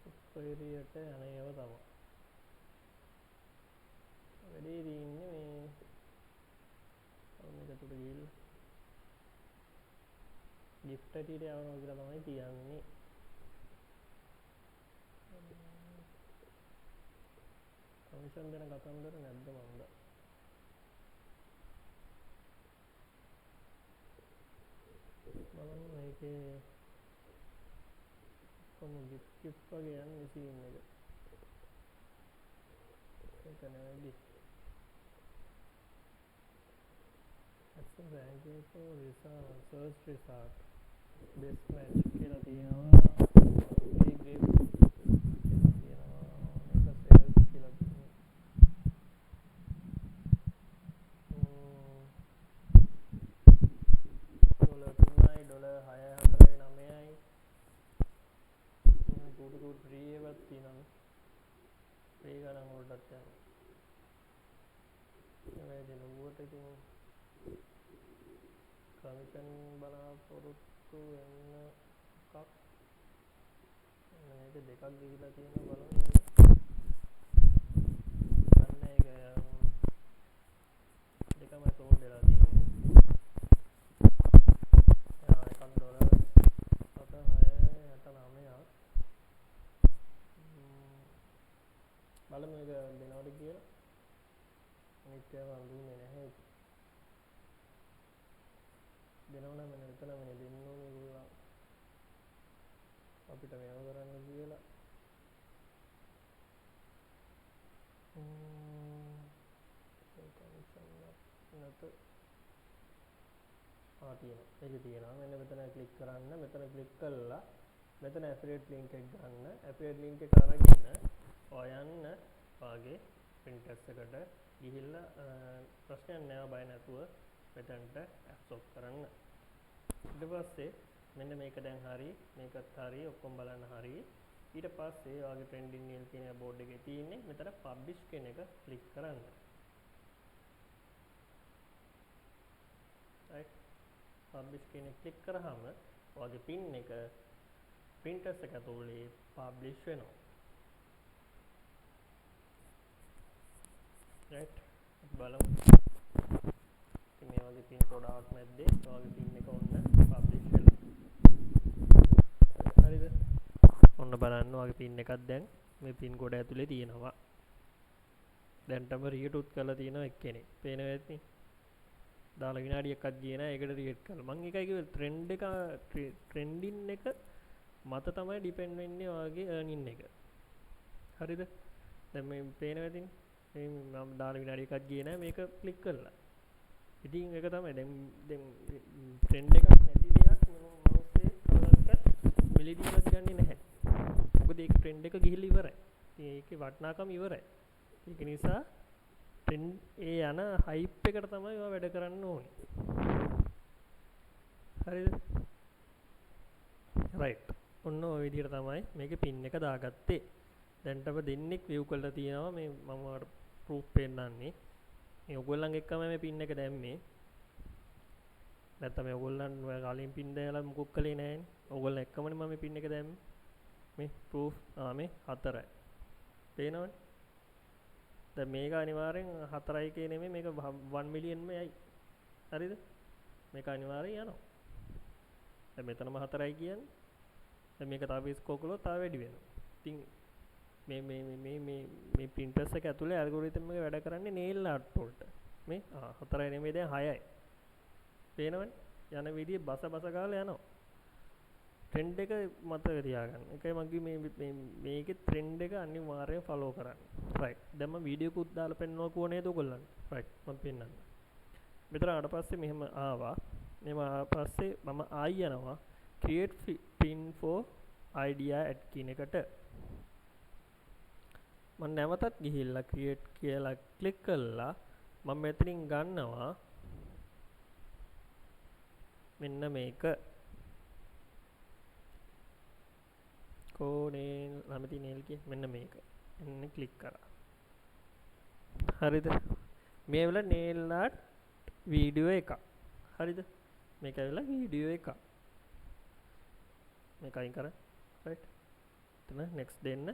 සුපීරියට යන ඒවා තමයි වැඩි දින්නේ මේ මේකට ගිහිල්ලා gift ඇටියට යවනවා කියලා තමයි කියන්නේ කමිෂන් දෙන කතන්දර නැද්ද මන්ද බලන්න මේකේ කොහොම gift වගේ යන්නේ සීන් එක ඒක නෙවෙයි Action ranking for result search result best match කියලා තියෙනවා big grip තියෙනවා මේක sales කියලා තියෙනවා $3යි $6.49යි good free එකක් තියෙනවා free ගණන් වලටත් යනවා මේ ලොකුවට ඉතින් කමිෂන් බලාපොරොත්තු වෙන්න එකක් මේක දෙකක් ගිහිලා තියෙනවා බලන්න අන්න ඒක දෙකම සෝල්ඩ් වෙලා තියෙන්නේ එකක් $7.69ක් බලමු මේක දෙනවද කියලා අනිත් ඒවා අඳුන්නේ නැහැ දෙනවනම් මම හිතලා මම දෙන්න ඕනේ ඒගොල්ලෝ අපිට මේව කරන්න කියලා ඒක කමිෂන් නැත තියෙනවා ඒක තියෙනවා මෙන්න මෙතන ක්ලික් කරන්න මෙතන ක්ලික් කළා මෙතන affiliate link එක ගන්න affiliate link එක අරගෙන ඔයන්න වාගේ printers එකට ගිහිල්ලා ප්‍රශ්නයක් නෑ බය නැතුව මෙතනට absorb කරන්න ඊට පස්සේ මෙන්න මේක දැන් හරි මේකත් හරි ඔක්කොම බලන්න හරි ඊට පස්සේ ඔයාගේ trending nail කියන බෝඩ් එකේ තියෙන්නේ මෙතන publish කියන එක ක්ලික් කරන්න right publish කියන එක ක්ලික් කරාම ඔයාගේ pin එක printers එක ඇතුලේ publish වෙනවා right බලමු මේ වගේ pin code out මැද්දේ ඔයාගේ pin එක ඔන්න publish වෙලා හරිද ඔන්න බලන්න ඔයාගේ pin එකක් දැන් මේ pin code ඇතුලේ තියෙනවා දැන්ටම රීටුත් කරලා තියෙනවා එක්කෙනෙක් පේනවා ඇති දාලා විනාඩි එකක් ගියේ නෑ ඒකට රීට් කරලා මම එකයි කිව්වේ trending එක මත තමයි depend වෙන්නේ ඔයාගේ earning එක හරිද දැන් මේ පේනවා ඇතිනේ මේ මම දාලා විනාඩි එකක් ගියේ නෑ මේක ක්ලික් කරලා ඉතින් ඒක තමයි දැන් ට්‍රෙන්ඩ් එකක් නැති දෙයක් mouse එක කවදාවත් මිලිදීවත් ගන්නේ නැහැ. මොකද ඒක ට්‍රෙන්ඩ් එක ගිහිල්ලා ඉවරයි. ඉතින් ඒකේ වටිනාකම ඉවරයි. ඒක නිසා ට්‍රෙන්ඩ් ඒ යන හයිප් එකට තමයි ඔයා වැඩ කරන්න ඕනේ. හරිද? රයිට්. ඔන්න ඔය විදිහට තමයි මේකේ පින් එක දාගත්තේ. දැන් අප දෙන්නෙක් view කරලා තියෙනවා මේ මම ඔයාලට proof පෙන්නන්නේ. මේ ඔයගොල්ලන් එක්කම මේ පින් එක දැම්මේ. නැත්නම් මේ ඔයගොල්ලන් කලින් පින් දාලා මුකුත් කළේ නැහැනේ. ඔයගොල්ලන් එක්කමනේ මම මේ පින් එක දැම්මේ. මේ proof මේ 4යි. පේනවනේ? දැන් මේක අනිවාර්යෙන් 4යි කිය නෙමෙයි මේක 1 මිලියන්ම යයි. හරිද? මේක අනිවාර්යෙන් යනවා. දැන් මෙතනම 4යි කියන්නේ. දැන් මේක තව ස්කෝර් කළොත් තව වැඩි වෙනවා. ඉතින් මේ printers එක ඇතුලේ algorithm එක වැඩ කරන්නේ nail art වලට. මේ 4යි නෙමෙයි දැන් 6යි. පේනවනේ? යන විදිය බස ගාලා යනවා. ට්‍රෙන්ඩ් එක මතක තියාගන්න. ඒකයි මගේ මේකේ ට්‍රෙන්ඩ් එක අනිවාර්යයෙන් ෆලෝ කරන්න. රයිට්. දැන් මම වීඩියෝ එකක් දාලා පෙන්නනවා කෝ නේද ඔයගොල්ලන්ට? රයිට්. මම පෙන්නන්න. මෙතන ආවට පස්සේ මෙහෙම ආවා. මෙහෙම ආවට පස්සේ මම ආයි යනවා create pin for idea at කියන එකට. මම නැවතත් ගිහිල්ලා create කියලා ක්ලික් කළා. මම මෙතනින් ගන්නවා මෙන්න මේක. කෝනේ ළමති නේල් කිය මෙන්න මේක. එන්න ක්ලික් කරා. හරිද? මේ වල nail art වීඩියෝ එකක්. හරිද? මේක ඇවිල්ලා වීඩියෝ එකක්. මේක අයින් කරා. රයිට්. එතන next දෙන්න.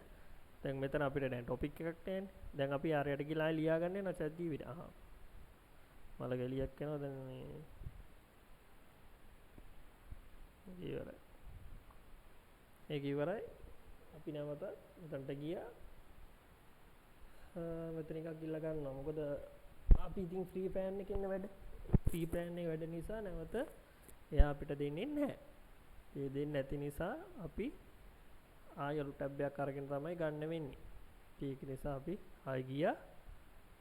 දැන් මෙතන අපිට දැන් topic එකක් තියෙන්නේ. දැන් අපි ආරයට ගිහලා ලියා ගන්න වෙනවා chat GPT. මල ගලියක් යනවා දැන් මේ ඉවරයි. ඒක ඉවරයි. අපි නැවත මෙතනට ගියා. මෙතන එකක් ගිහලා ගන්නවා. මොකද අපි ඉතින් ෆ්‍රී ප්ලෑන් එකේ ඉන්න වැඩ. ෆ්‍රී ප්ලෑන් එකේ වැඩ නිසා නැවත එයා අපිට දෙන්නේ නැහැ. ඒ දෙන්නේ නැති නිසා අපි ආයෙත් ටැබ් එකක් අරගෙන තමයි ගන්න වෙන්නේ. ඒක නිසා අපි ආයෙ ගියා.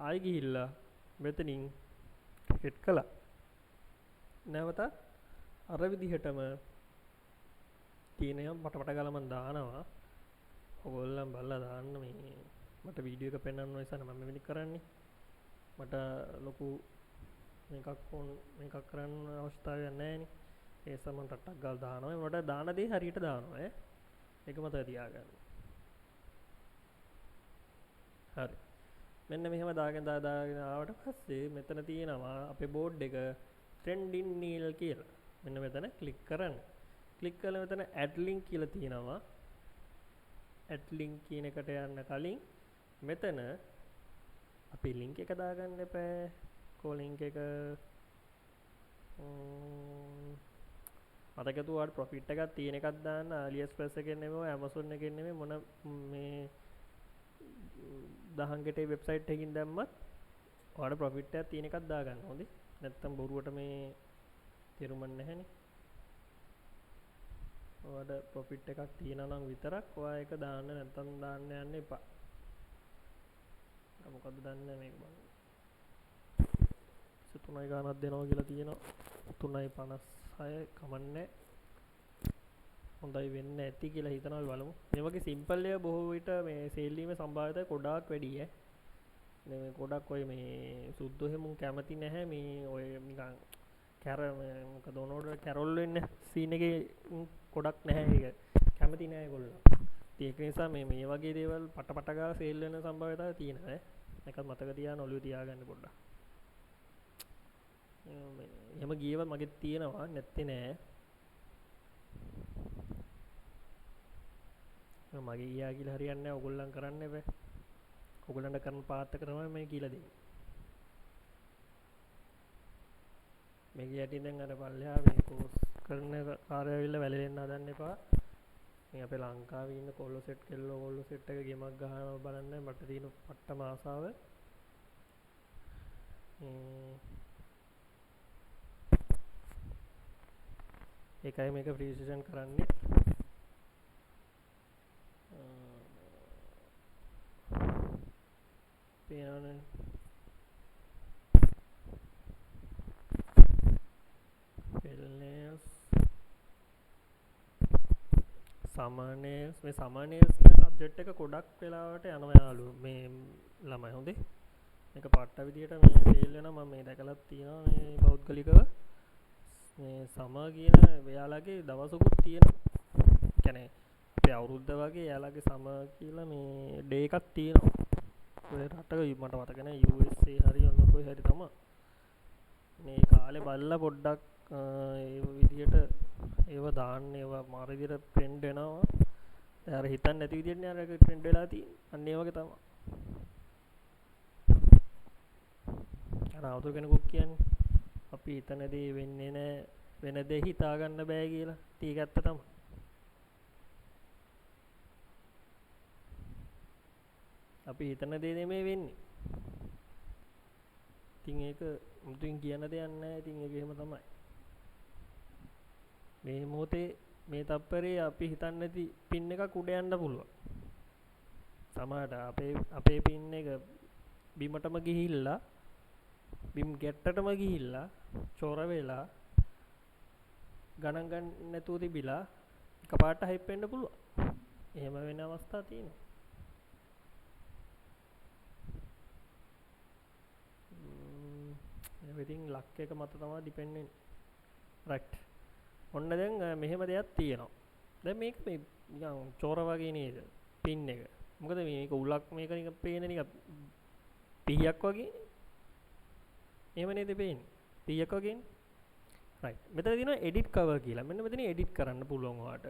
ආයෙ ගිහිල්ලා මෙතනින් ක්ලික් කළා. නැවත අර විදිහටම තියෙනවා පටපට ගාලා මම දානවා. ඔයගොල්ලන් බලලා දාන්න මේ මට වීඩියෝ එක පෙන්වන්න නිසා මම මෙවැනි කරන්නේ. මට ලොකු මේකක් කරන්න අවශ්‍යතාවයක් නැහැ නේ. ඒ නිසා මම ටට්ටක් ගාලා දානවා. මට දාන දේ හරියට දානවා ඈ. ඒක මතක තියාගන්න. හරි. මෙන්න මෙහෙම දාගෙන ආවට පස්සේ මෙතන තියෙනවා අපේ බෝඩ් එක trending nail කියලා. මෙන්න මෙතන ක්ලික් කරන්න. ක්ලික් කළා මෙතන add link කියලා තියෙනවා. add link කියන එකට යන්න කලින් මෙතන අපි link එක දාගන්න එපා. කෝ link එක මතකතු ඔයාලට profit එකක් තියෙන එකක් දාන්න AliExpress එකෙන් නෙමෙයි Amazon එකෙන් නෙමෙයි මොන මේ දහංගටේ වෙබ්සයිට් එකකින් දැම්මත් ඔයාලට profit එකක් තියෙන එකක් දාගන්න හොඳේ. නැත්තම් බොරුවට මේ තේරුම් නැහැනේ. ඔයාලට profit එකක් තියෙනවා නම් විතරක් ඔයා ඒක දාන්න නැත්තම් දාන්න යන්න එපා. මොකද්ද දන්නේ මේක බලන්න. 3යි ගානක් දෙනවා කියලා තියෙනවා. 3.56 කමන්නේ. හොඳයි වෙන්න ඇති කියලා හිතනවා බලමු. මේ වගේ සිම්පල් එක බොහෝ විට මේ සේල් වීමේ සම්භාවිතය ගොඩාක් වැඩි ඈ. මේ ගොඩක් ඔය මේ සුද්ධ හැමුන් කැමති නැහැ මේ ඔය නිකන් මොකද උනෝඩ කැරොල් වෙන්න සීන් එකේ ගොඩක් නැහැ ඒක. කැමති නැහැ ඒගොල්ලෝ. ඉතින් ඒක නිසා මේ වගේ දේවල් පට ගාලා සේල් වෙන සම්භාවිතය තියෙනවා ඈ. මේකත් මතක තියාගෙන ඔළුවේ තියාගන්න පොඩ්ඩක්. එහෙම ගියව මගෙත් තියෙනවා නැත්තේ නෑ. මගේ ගියා කියලා හරියන්නේ නැහැ. ඔයගොල්ලන් කරන්න එපා. ඔයගොල්ලන්ට කරන පාත් එක තමයි මම කියලා දෙන්නේ. මේක යටින් දැන් අර පල්ලෙහා මේ කෝස් කරන කාර්යවිල්ල වැළලෙන්න හදන්න එපා. මේ අපේ ලංකාවේ ඉන්න කොල්ලෝ සෙට් එක ගේමක් ගහනවා බලන්න මට තියෙන පට්ටම ආසාව. ඒකයි මේක ෆ්‍රී සෙෂන් කරන්නේ. පේනවනේ. Wellness සාමාන්‍ය මේ සාමාන්‍යස් කියන සබ්ජෙක්ට් එක ගොඩක් වෙලාවට යනවා යාළු මේ ළමයි හොඳේ මේක පාට්ට විදියට මේ ෆේල් වෙනවා මම මේ දැකලා තියෙනවා මේ පෞද්ගලිකව මේ සම කියන එයාලගේ දවසකුත් තියෙනවා කියන්නේ අපේ අවුරුද්ද වගේ එයාලගේ සම කියලා මේ ඩේ එකක් තියෙනවා ඔය රටක මට මතක නැහැ USA හරි ඔන්න කොයි හරි තමයි මේ කාලේ බලලා පොඩ්ඩක් ඒ විදියට ඒව දාන්න ඒව මාර විදියට ට්‍රෙන්ඩ් වෙනවා දැන් අර හිතන්නේ නැති විදියට නේ අර ට්‍රෙන්ඩ් වෙලා තියෙන්නේ අන්න ඒ වගේ තමයි අර අවුරුදු කෙනෙකුත් කියන්නේ අපි හිතන දේ වෙන්නේ නැහැ වෙන දේ හිතා ගන්න බෑ කියලා ඒක ඇත්ත තමයි අපි හිතන දේ නෙමෙයි වෙන්නේ ඉතින් ඒක මුතුන් කියන දෙයක් නැහැ ඉතින් ඒක එහෙම තමයි මේ මොහොතේ මේ තප්පරේ අපි හිතන්නේ නැති පින් එකක් උඩ යන්න පුළුවන් සමහරට අපේ පින් එක බිමටම ගිහිල්ලා බිම් ගැට්ටටම ගිහිල්ලා චොර වෙලා ගණන් ගන්න නැතුව තිබිලා එකපාරට හයිප් වෙන්න පුළුවන් එහෙම වෙන අවස්ථා තියෙනවා everything luck එක මත තමයි depend වෙන්නේ right ඔන්න දැන් මෙහෙම දෙයක් තියෙනවා දැන් මේක මේ නිකන් චෝර වගේ නේද පින් එක මොකද මේක උලක් මේක නිකන් පේන නිකන් පීයක් වගේ එහෙම නේද පේන්නේ පීයක් වගේ right මෙතන තියෙනවා edit cover කියලා මෙන්න මෙතන edit කරන්න පුළුවන් ඔයාට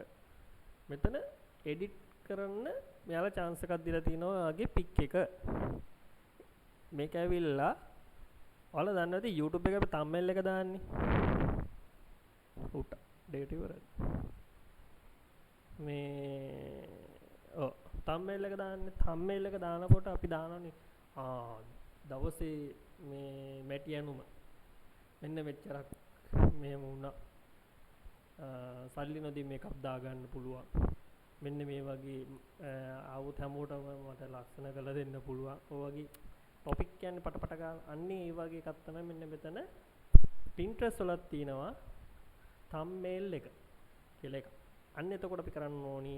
මෙතන edit කරන්න මෙයාලා chance එකක් දීලා තිනවා ඔයාගේ pic එක මේක ඇවිල්ලා ඔයාලා දන්නේ නැති YouTube එකේ thumbnail එක දාන්නේ උට date ඉවරයි මේ thumbnail එක දාන්නේ thumbnail එක දානකොට අපි දානවනේ දවසේ මේ මැටි ඇනුම මෙන්න මෙච්චරක් මෙහෙම වුණා සල්ලි නොදී මේකක් දාගන්න පුළුවන් මෙන්න මේ වගේ ආවොත් හැමෝටම මට ලක්ෂණ කරලා දෙන්න පුළුවන් ඔය වගේ ටොපික් කියන්නේ පටපට ගන්න අන්නේ ඒ වගේ එකක් තමයි මෙන්න මෙතන Pinterest වලත් තියෙනවා thumbnail එක කියලා එකක්. අන්න එතකොට අපි කරන්න ඕනි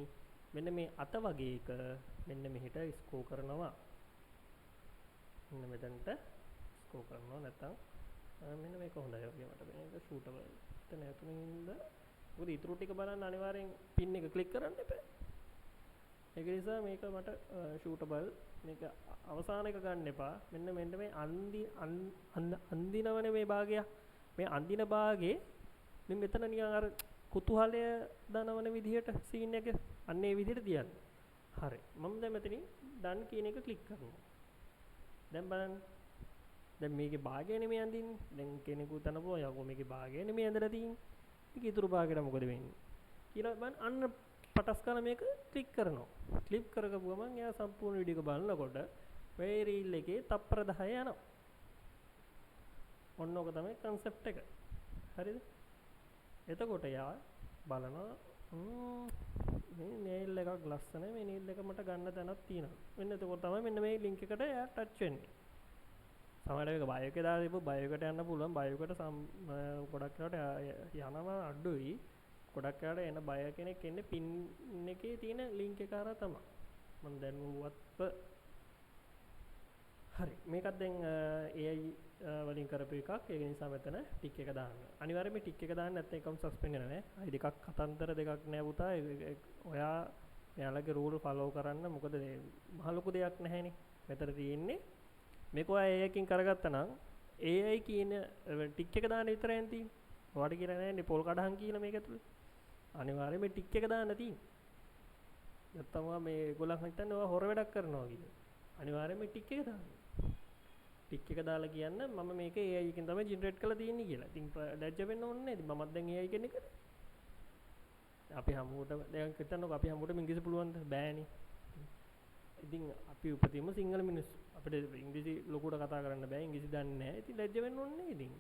මෙන්න මේ අත වගේ එක මෙන්න මෙහෙට ස්කෝ කරනවා. මෙන්න මෙතනට ස්කෝ කරනවා නැත්නම් මෙන්න මේක හොඳයි වගේ මට මේක shootable. එතන ඇතුලින්ද මොකද ඊටු ටික බලන්න අනිවාර්යෙන් pin එක ක්ලික් කරන්න එපා. ඒක නිසා මේක මට shootable මේක අවසාන එක ගන්න එපා. මෙන්න මේ අන්දිනවනේ මේ භාගය. මේ අන්දින භාගේ මේ මෙතන නිකන් අර කුතුහලය දනවන විදිහට සීන් එක අන්න ඒ විදිහට තියන්න. හරි. මම දැන් මෙතනින් done කියන එක ක්ලික් කරනවා. දැන් බලන්න. දැන් මේකේ භාගය නෙමෙයි අඳින්නේ. දැන් කෙනෙකු තනපුවා යකෝ මේකේ භාගය නෙමෙයි අඳලා තියෙන්නේ. මේක ඊටු භාගයට මොකද වෙන්නේ? කියලා බලන්න අන්න පටස් කරලා මේක ක්ලික් කරනවා. ක්ලික් කරගපුවම එයා සම්පූර්ණ වීඩියෝ එක බලනකොට මේ රීල් එකේ තප්පර 10 යනවා. ඔන්න ඔක තමයි concept එක. හරිද? එතකොට යා බලනවා මේ nail එකක් ලස්සනයි මේ nail එක මට ගන්න තැනක් තියෙනවා. මෙන්න එතකොට තමයි මෙන්න මේ link එකට යා touch වෙන්නේ. සමහරවිට මේක bio එකේ දාලා තිබ්බොත් bio එකට යන්න පුළුවන්. bio එකට ගොඩක් වෙලාවට යනවා අඩුයි. ගොඩක් වෙලාවට එන bio කෙනෙක් එන්නේ pin එකේ තියෙන link එක හරහා තමයි. මම දැනුවත්ව හරි මේකත් දැන් AI වලින් කරපු එකක්. ඒක නිසා මෙතන ටික් එක දාන්න. අනිවාර්යයෙන්ම ටික් එක දාන්න නැත්නම් account suspend වෙනවා නේ. අයි දෙකක් කතන්දර දෙකක් නෑ පුතා. ඔයා මෙයාලගේ rule follow කරන්න. මොකද මහ ලොකු දෙයක් නැහැනේ. මෙතන තියෙන්නේ මේක ඔයා AI එකකින් කරගත්තා නම් AI කියන ටික් එක දාන්න විතරයි තියෙන්නේ. ඔයාට කියලා නෑනේ පොල් කඩහන් කියලා මේක ඇතුලේ. අනිවාර්යයෙන්ම ටික් එක දාන්න තියෙන්නේ. නැත්තම් මේ ඒගොල්ලන් හිතන්නේ ඔයා හොර වැඩක් කරනවා කියලා. අනිවාර්යයෙන්ම ටික් එක දාන්න. ටික් එක දාලා කියන්න මම මේක AI එකෙන් තමයි ජෙනරේට් කරලා තියෙන්නේ කියලා. ඉතින් ලැජ්ජ වෙන්න ඕනේ නේද? මමත් දැන් AI කෙනෙක්. අපි හැමෝටම දැන් හිතන්නකෝ අපි හැමෝටම ඉංග්‍රීසි පුළුවන්ද? බෑනේ. ඉතින් අපි උපතින්ම සිංහල මිනිස්සු. අපිට ඉංග්‍රීසි ලොකුට කතා කරන්න බෑ. ඉංග්‍රීසි දන්නේ නැහැ. ඉතින් ලැජ්ජ වෙන්න ඕනේ නේද? ඉතින්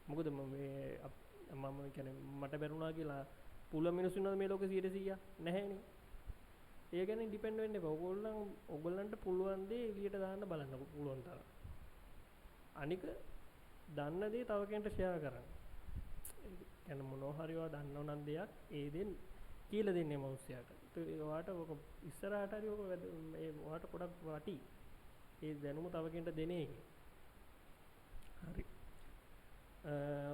මොකද මම කියන්නේ මට බැරුණා කියලා පුළුවන් මිනිස්සු ඉන්නවද මේ ලෝකේ 100% නැහැනේ. ඒ කියන්නේ ඩිපෙන්ඩ් වෙන්න එපා. ඔයගොල්ලන්ට පුළුවන් දේ එළියට දාන්න බලන්න පුළුවන් තරම්. අනික දන්න දේ තව කෙනෙක්ට ෂෙයා කරන්න. ඒ කියන්නේ මොනවා හරි ඔයා දන්නව නම් දෙයක් ඒ දේ කියලා දෙන්නේ මනුස්සයාට. ඒක වාට ඔක ඉස්සරහට හරි ඔක මේ වාට පොඩක් වටි. ඒ දැනුම තව කෙනෙක්ට දෙන එක. හරි.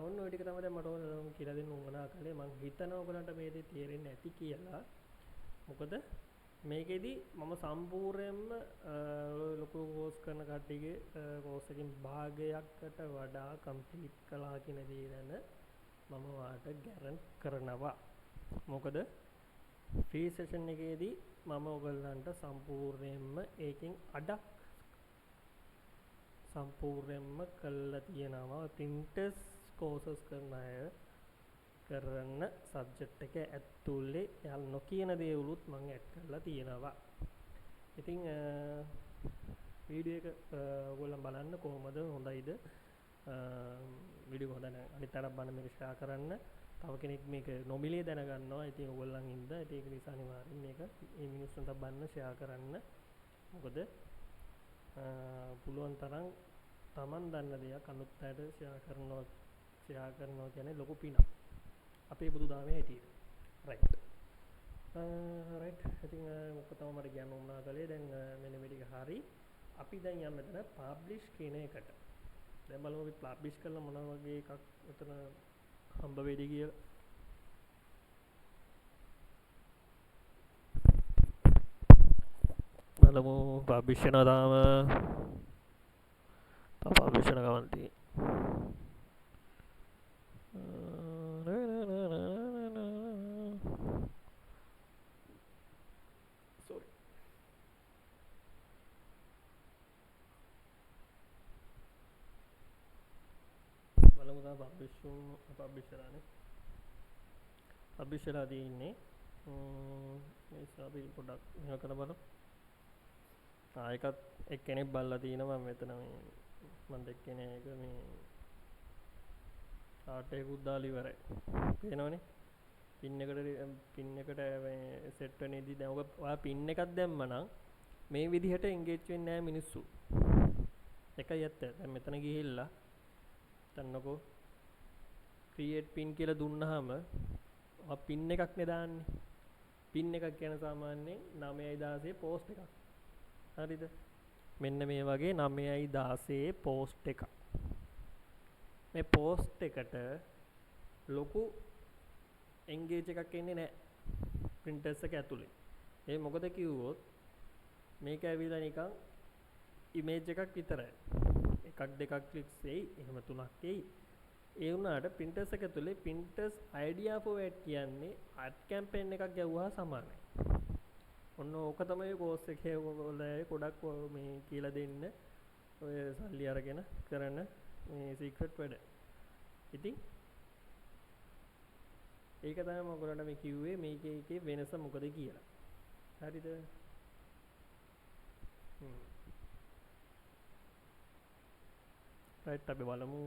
ඔන්න ඔය ටික තමයි දැන් මට ඕන කියලා දෙන්න උවමනා කළේ. මං හිතනවා ඔයගලන්ට මේ දේ තේරෙන්නේ නැති කියලා. මොකද මේකෙදි මම සම්පූර්ණයෙන්ම ලොකු කෝස් කරන කට්ටියගේ කෝස් එකකින් භාගයකට වඩා කම්ප්ලීට් කළා කියන දේ දැන මම වාට ගැරන්ට් කරනවා. මොකද ෆ්‍රී සෙෂන් එකේදී මම ඔයගලන්ට සම්පූර්ණයෙන්ම ඒකෙන් අඩක් සම්පූර්ණයෙන්ම කළා තියෙනවා. printers courses කරන අය කරන සබ්ජෙක්ට් එක ඇතුලේ යාල් නොකියන දේවලුත් මම ඇඩ් කරලා තියෙනවා. ඉතින් වීඩියෝ එක ඔයගොල්ලෝ බලන්න කොහොමද හොඳයිද? වීඩියෝ හොඳ නැහැ. අනිත් අරක් බලන්න මේක ෂෙයා කරන්න. තව කෙනෙක් මේක නොමිලේ දැනගන්නවා. ඉතින් ඔයගොල්ලන් ඉඳ ඒක නිසා අනිවාර්යෙන් මේක මේ මිනිස්සුන්ට බලන්න ෂෙයා කරන්න. මොකද පුළුවන් තරම් Taman දන්න දෙයක් අනුත් අයට ෂෙයා කරනවා කියන්නේ ලොකු පිනක්. අපේ බුදුදහමේ හැටියට. රයිට්. ඉතින් මොකද තමයි මට කියන්න උනා කලේ දැන් මෙන්න මේ ටික හරි. අපි දැන් යන්න මෙතන පබ්ලිෂ් කියන එකට. දැන් බලමු අපි පබ්ලිෂ් කරලා මොන වගේ එකක් උතන හම්බ වෙයිද කියලා. බලමු පබ්ලිෂ් කරනවා තාම පබ්ලිෂ් කරන ගමන් තියෙන්නේ. පබ්ලිෂරලා තියෙන්නේ මේ අපි පොඩ්ඩක් මෙහෙම කරලා බලමු. ඒකත් එක්කෙනෙක් බලලා තිනවා මෙතන මේ මම දැක්කේ ඒක මේ chart එකකුත් දාලා ඉවරයි. පේනවනේ? පින් එකට මේ සෙට් වෙන්නේදී දැන් ඔයා පින් එකක් දැම්මනම් මේ විදිහට එන්ගේජ් වෙන්නේ නැහැ මිනිස්සු. එකයි ඇත්ත. දැන් මෙතන ගිහිල්ලා තන්නකෝ ක්‍රියේට් පින් කියලා දුන්නාම පින් එකක් නේ දාන්නේ. පින් එකක් කියන සාමාන්‍යයෙන් 9:16 පෝස්ට් එකක්. හරිද? මෙන්න මේ වගේ 9:16 පෝස්ට් එකක්. මේ පෝස්ට් එකට ලොකු එන්ගේජ් එකක් එන්නේ නැහැ. printers එක ඇතුලේ. ඒ මොකද කිව්වොත් මේක ඇවිල්ලා නිකන් ඉමේජ් එකක් විතරයි. එකක් දෙකක් ක්ලික්ස් එයි, එහෙම තුනක් එයි. ඒ වුණාට printers එක ඇතුලේ printers idea format කියන්නේ art campaign එකක් ගැව්වා සමානයි. ඔන්න ඕක තමයි කෝස් එකේ ඔයගොල්ලෝ ගොඩක් මේ කියලා දෙන්න ඔය සල්ලි අරගෙන කරන මේ සීක්‍රට් වැඩ. ඉතින් ඒක තමයි මම ඔයගොල්ලන්ට මේ කිව්වේ මේකේ වෙනස මොකද කියලා. හරිද? රයිට් අපි බලමු.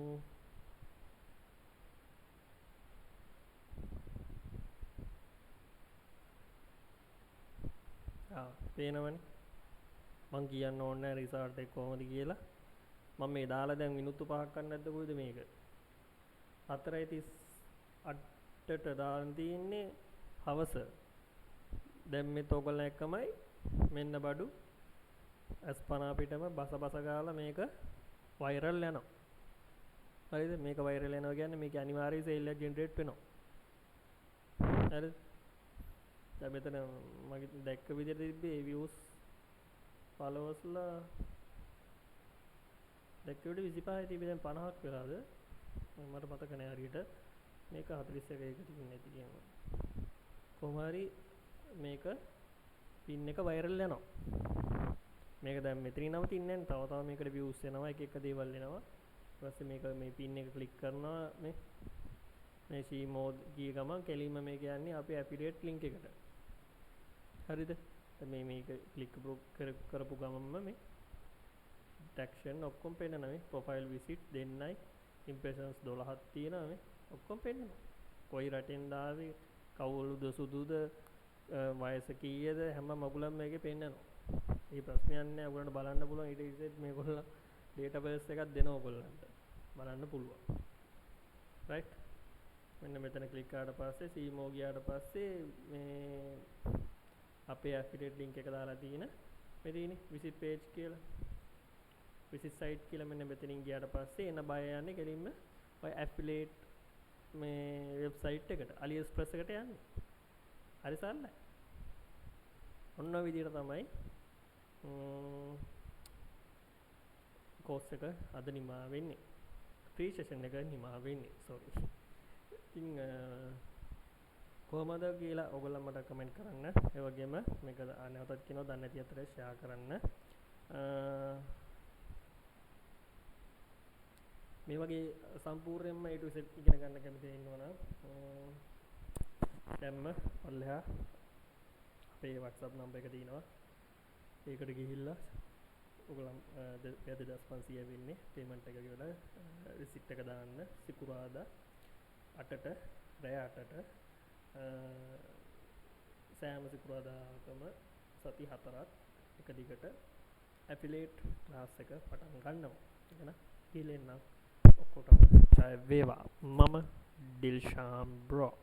පේනවනේ මං කියන්න ඕනේ නැහැ රිසල්ට් එක කොහොමද කියලා. මම මේ දාලා දැන් මිනිත්තු 5ක් ගන්න නැද්ද කොයිද මේක? 4:38ට දාන්න තියෙන්නේ හවස. දැන් මේ තෝගලන එකමයි මෙන්න බඩු අස්පනා පිටම බස ගාලා මේක වෛරල් යනවා. හරිද? මේක වෛරල් යනවා කියන්නේ මේක අනිවාර්යයෙන් සේල් එක ජෙනරේට් වෙනවා. හරිද? දැන් මෙතන මගේ දැක්ක විදිහට තිබ්බේ views followers-ලා දැක්ක විදිහට 25 තිබ්බේ දැන් 50ක් වෙලාද? මට මතක නෑ හරියට. මේක 41ක තිබුණේ නැති කියනවා. කොහොම හරි මේක පින් එක වෛරල් යනවා. මේක දැන් මෙතනින් නවතින්නේ නැහැ. තව මේකට views එනවා, එක එක දේවල් එනවා. ඊට පස්සේ මේක මේ පින් එක ක්ලික් කරනවා මේ see more ගිය ගමන් කෙලින්ම මේ කියන්නේ අපේ affiliate link එකට. හරිද? දැන් මේක ක්ලික් කරපු ගමන්ම මේ ටැක්ෂන් ඔක්කොම පේනවා මේ profile visit දෙන්නයි impressions 12ක් තියෙනවා මේ ඔක්කොම පේනවා. කොයි රටෙන්ද ආවේ, කවුරුද සුදුද, වයස කීයද හැම මගුලම මේකේ පේන්නනවා. මේ ප්‍රශ්නයක් නෑ. ඔයගොල්ලන්ට බලන්න පුළුවන්. ඊට ඉස්සෙත් මේගොල්ලෝ database එකක් දෙනවා ඔයගොල්ලන්ට බලන්න පුළුවන්. right? මෙන්න මෙතන ක්ලික් කරාට පස්සේ සීමෝ ගියාට පස්සේ මේ අපේ ඇෆිලියේට් ලින්ක් එක දාලා තියෙන මේ තියෙන්නේ විසිට් පේජ් කියලා විසිට් සයිට් කියලා මෙන්න මෙතනින් ගියාට පස්සේ එන බය යන්නේ කෙලින්ම ඔය ඇෆිලියේට් මේ වෙබ්සයිට් එකට AliExpress එකට යන්නේ. හරි සරලයි. ඔන්න ඔය විදිහට තමයි කෝස් එක අද නිමා වෙන්නේ. ෆ්‍රී සෙෂන් එක නිමා වෙන්නේ. සෝරි. ඉතින් කොහමද කියලා ඔයගොල්ලෝ මට කමෙන්ට් කරන්න. ඒ වගේම මේක නැවතත් කියනවා දන්නේ නැති අතට ෂෙයා කරන්න. මේ වගේ සම්පූර්ණයෙන්ම A to Z ඉගෙන ගන්න කැමති ඉන්නවනම් දැම්ම පල්ලෙහා අපේ WhatsApp නම්බර් එක තියෙනවා. ඒකට ගිහිල්ලා ඔයගොල්ලෝ 2500 වෙන්නේ පේමන්ට් එක කියලා රිසිට් එක දාන්න සිකුරාදා 8ට රෑ 8ට සෑම සිකුරාදාකම සති 4ක් එක දිගට ඇෆිලියේට් ක්ලාස් එක පටන් ගන්නවා. ඒක න පිළිෙන්නම් ඔක්කොටම ජය වේවා. මම ඩිල්ෂාම් බ්‍රෝ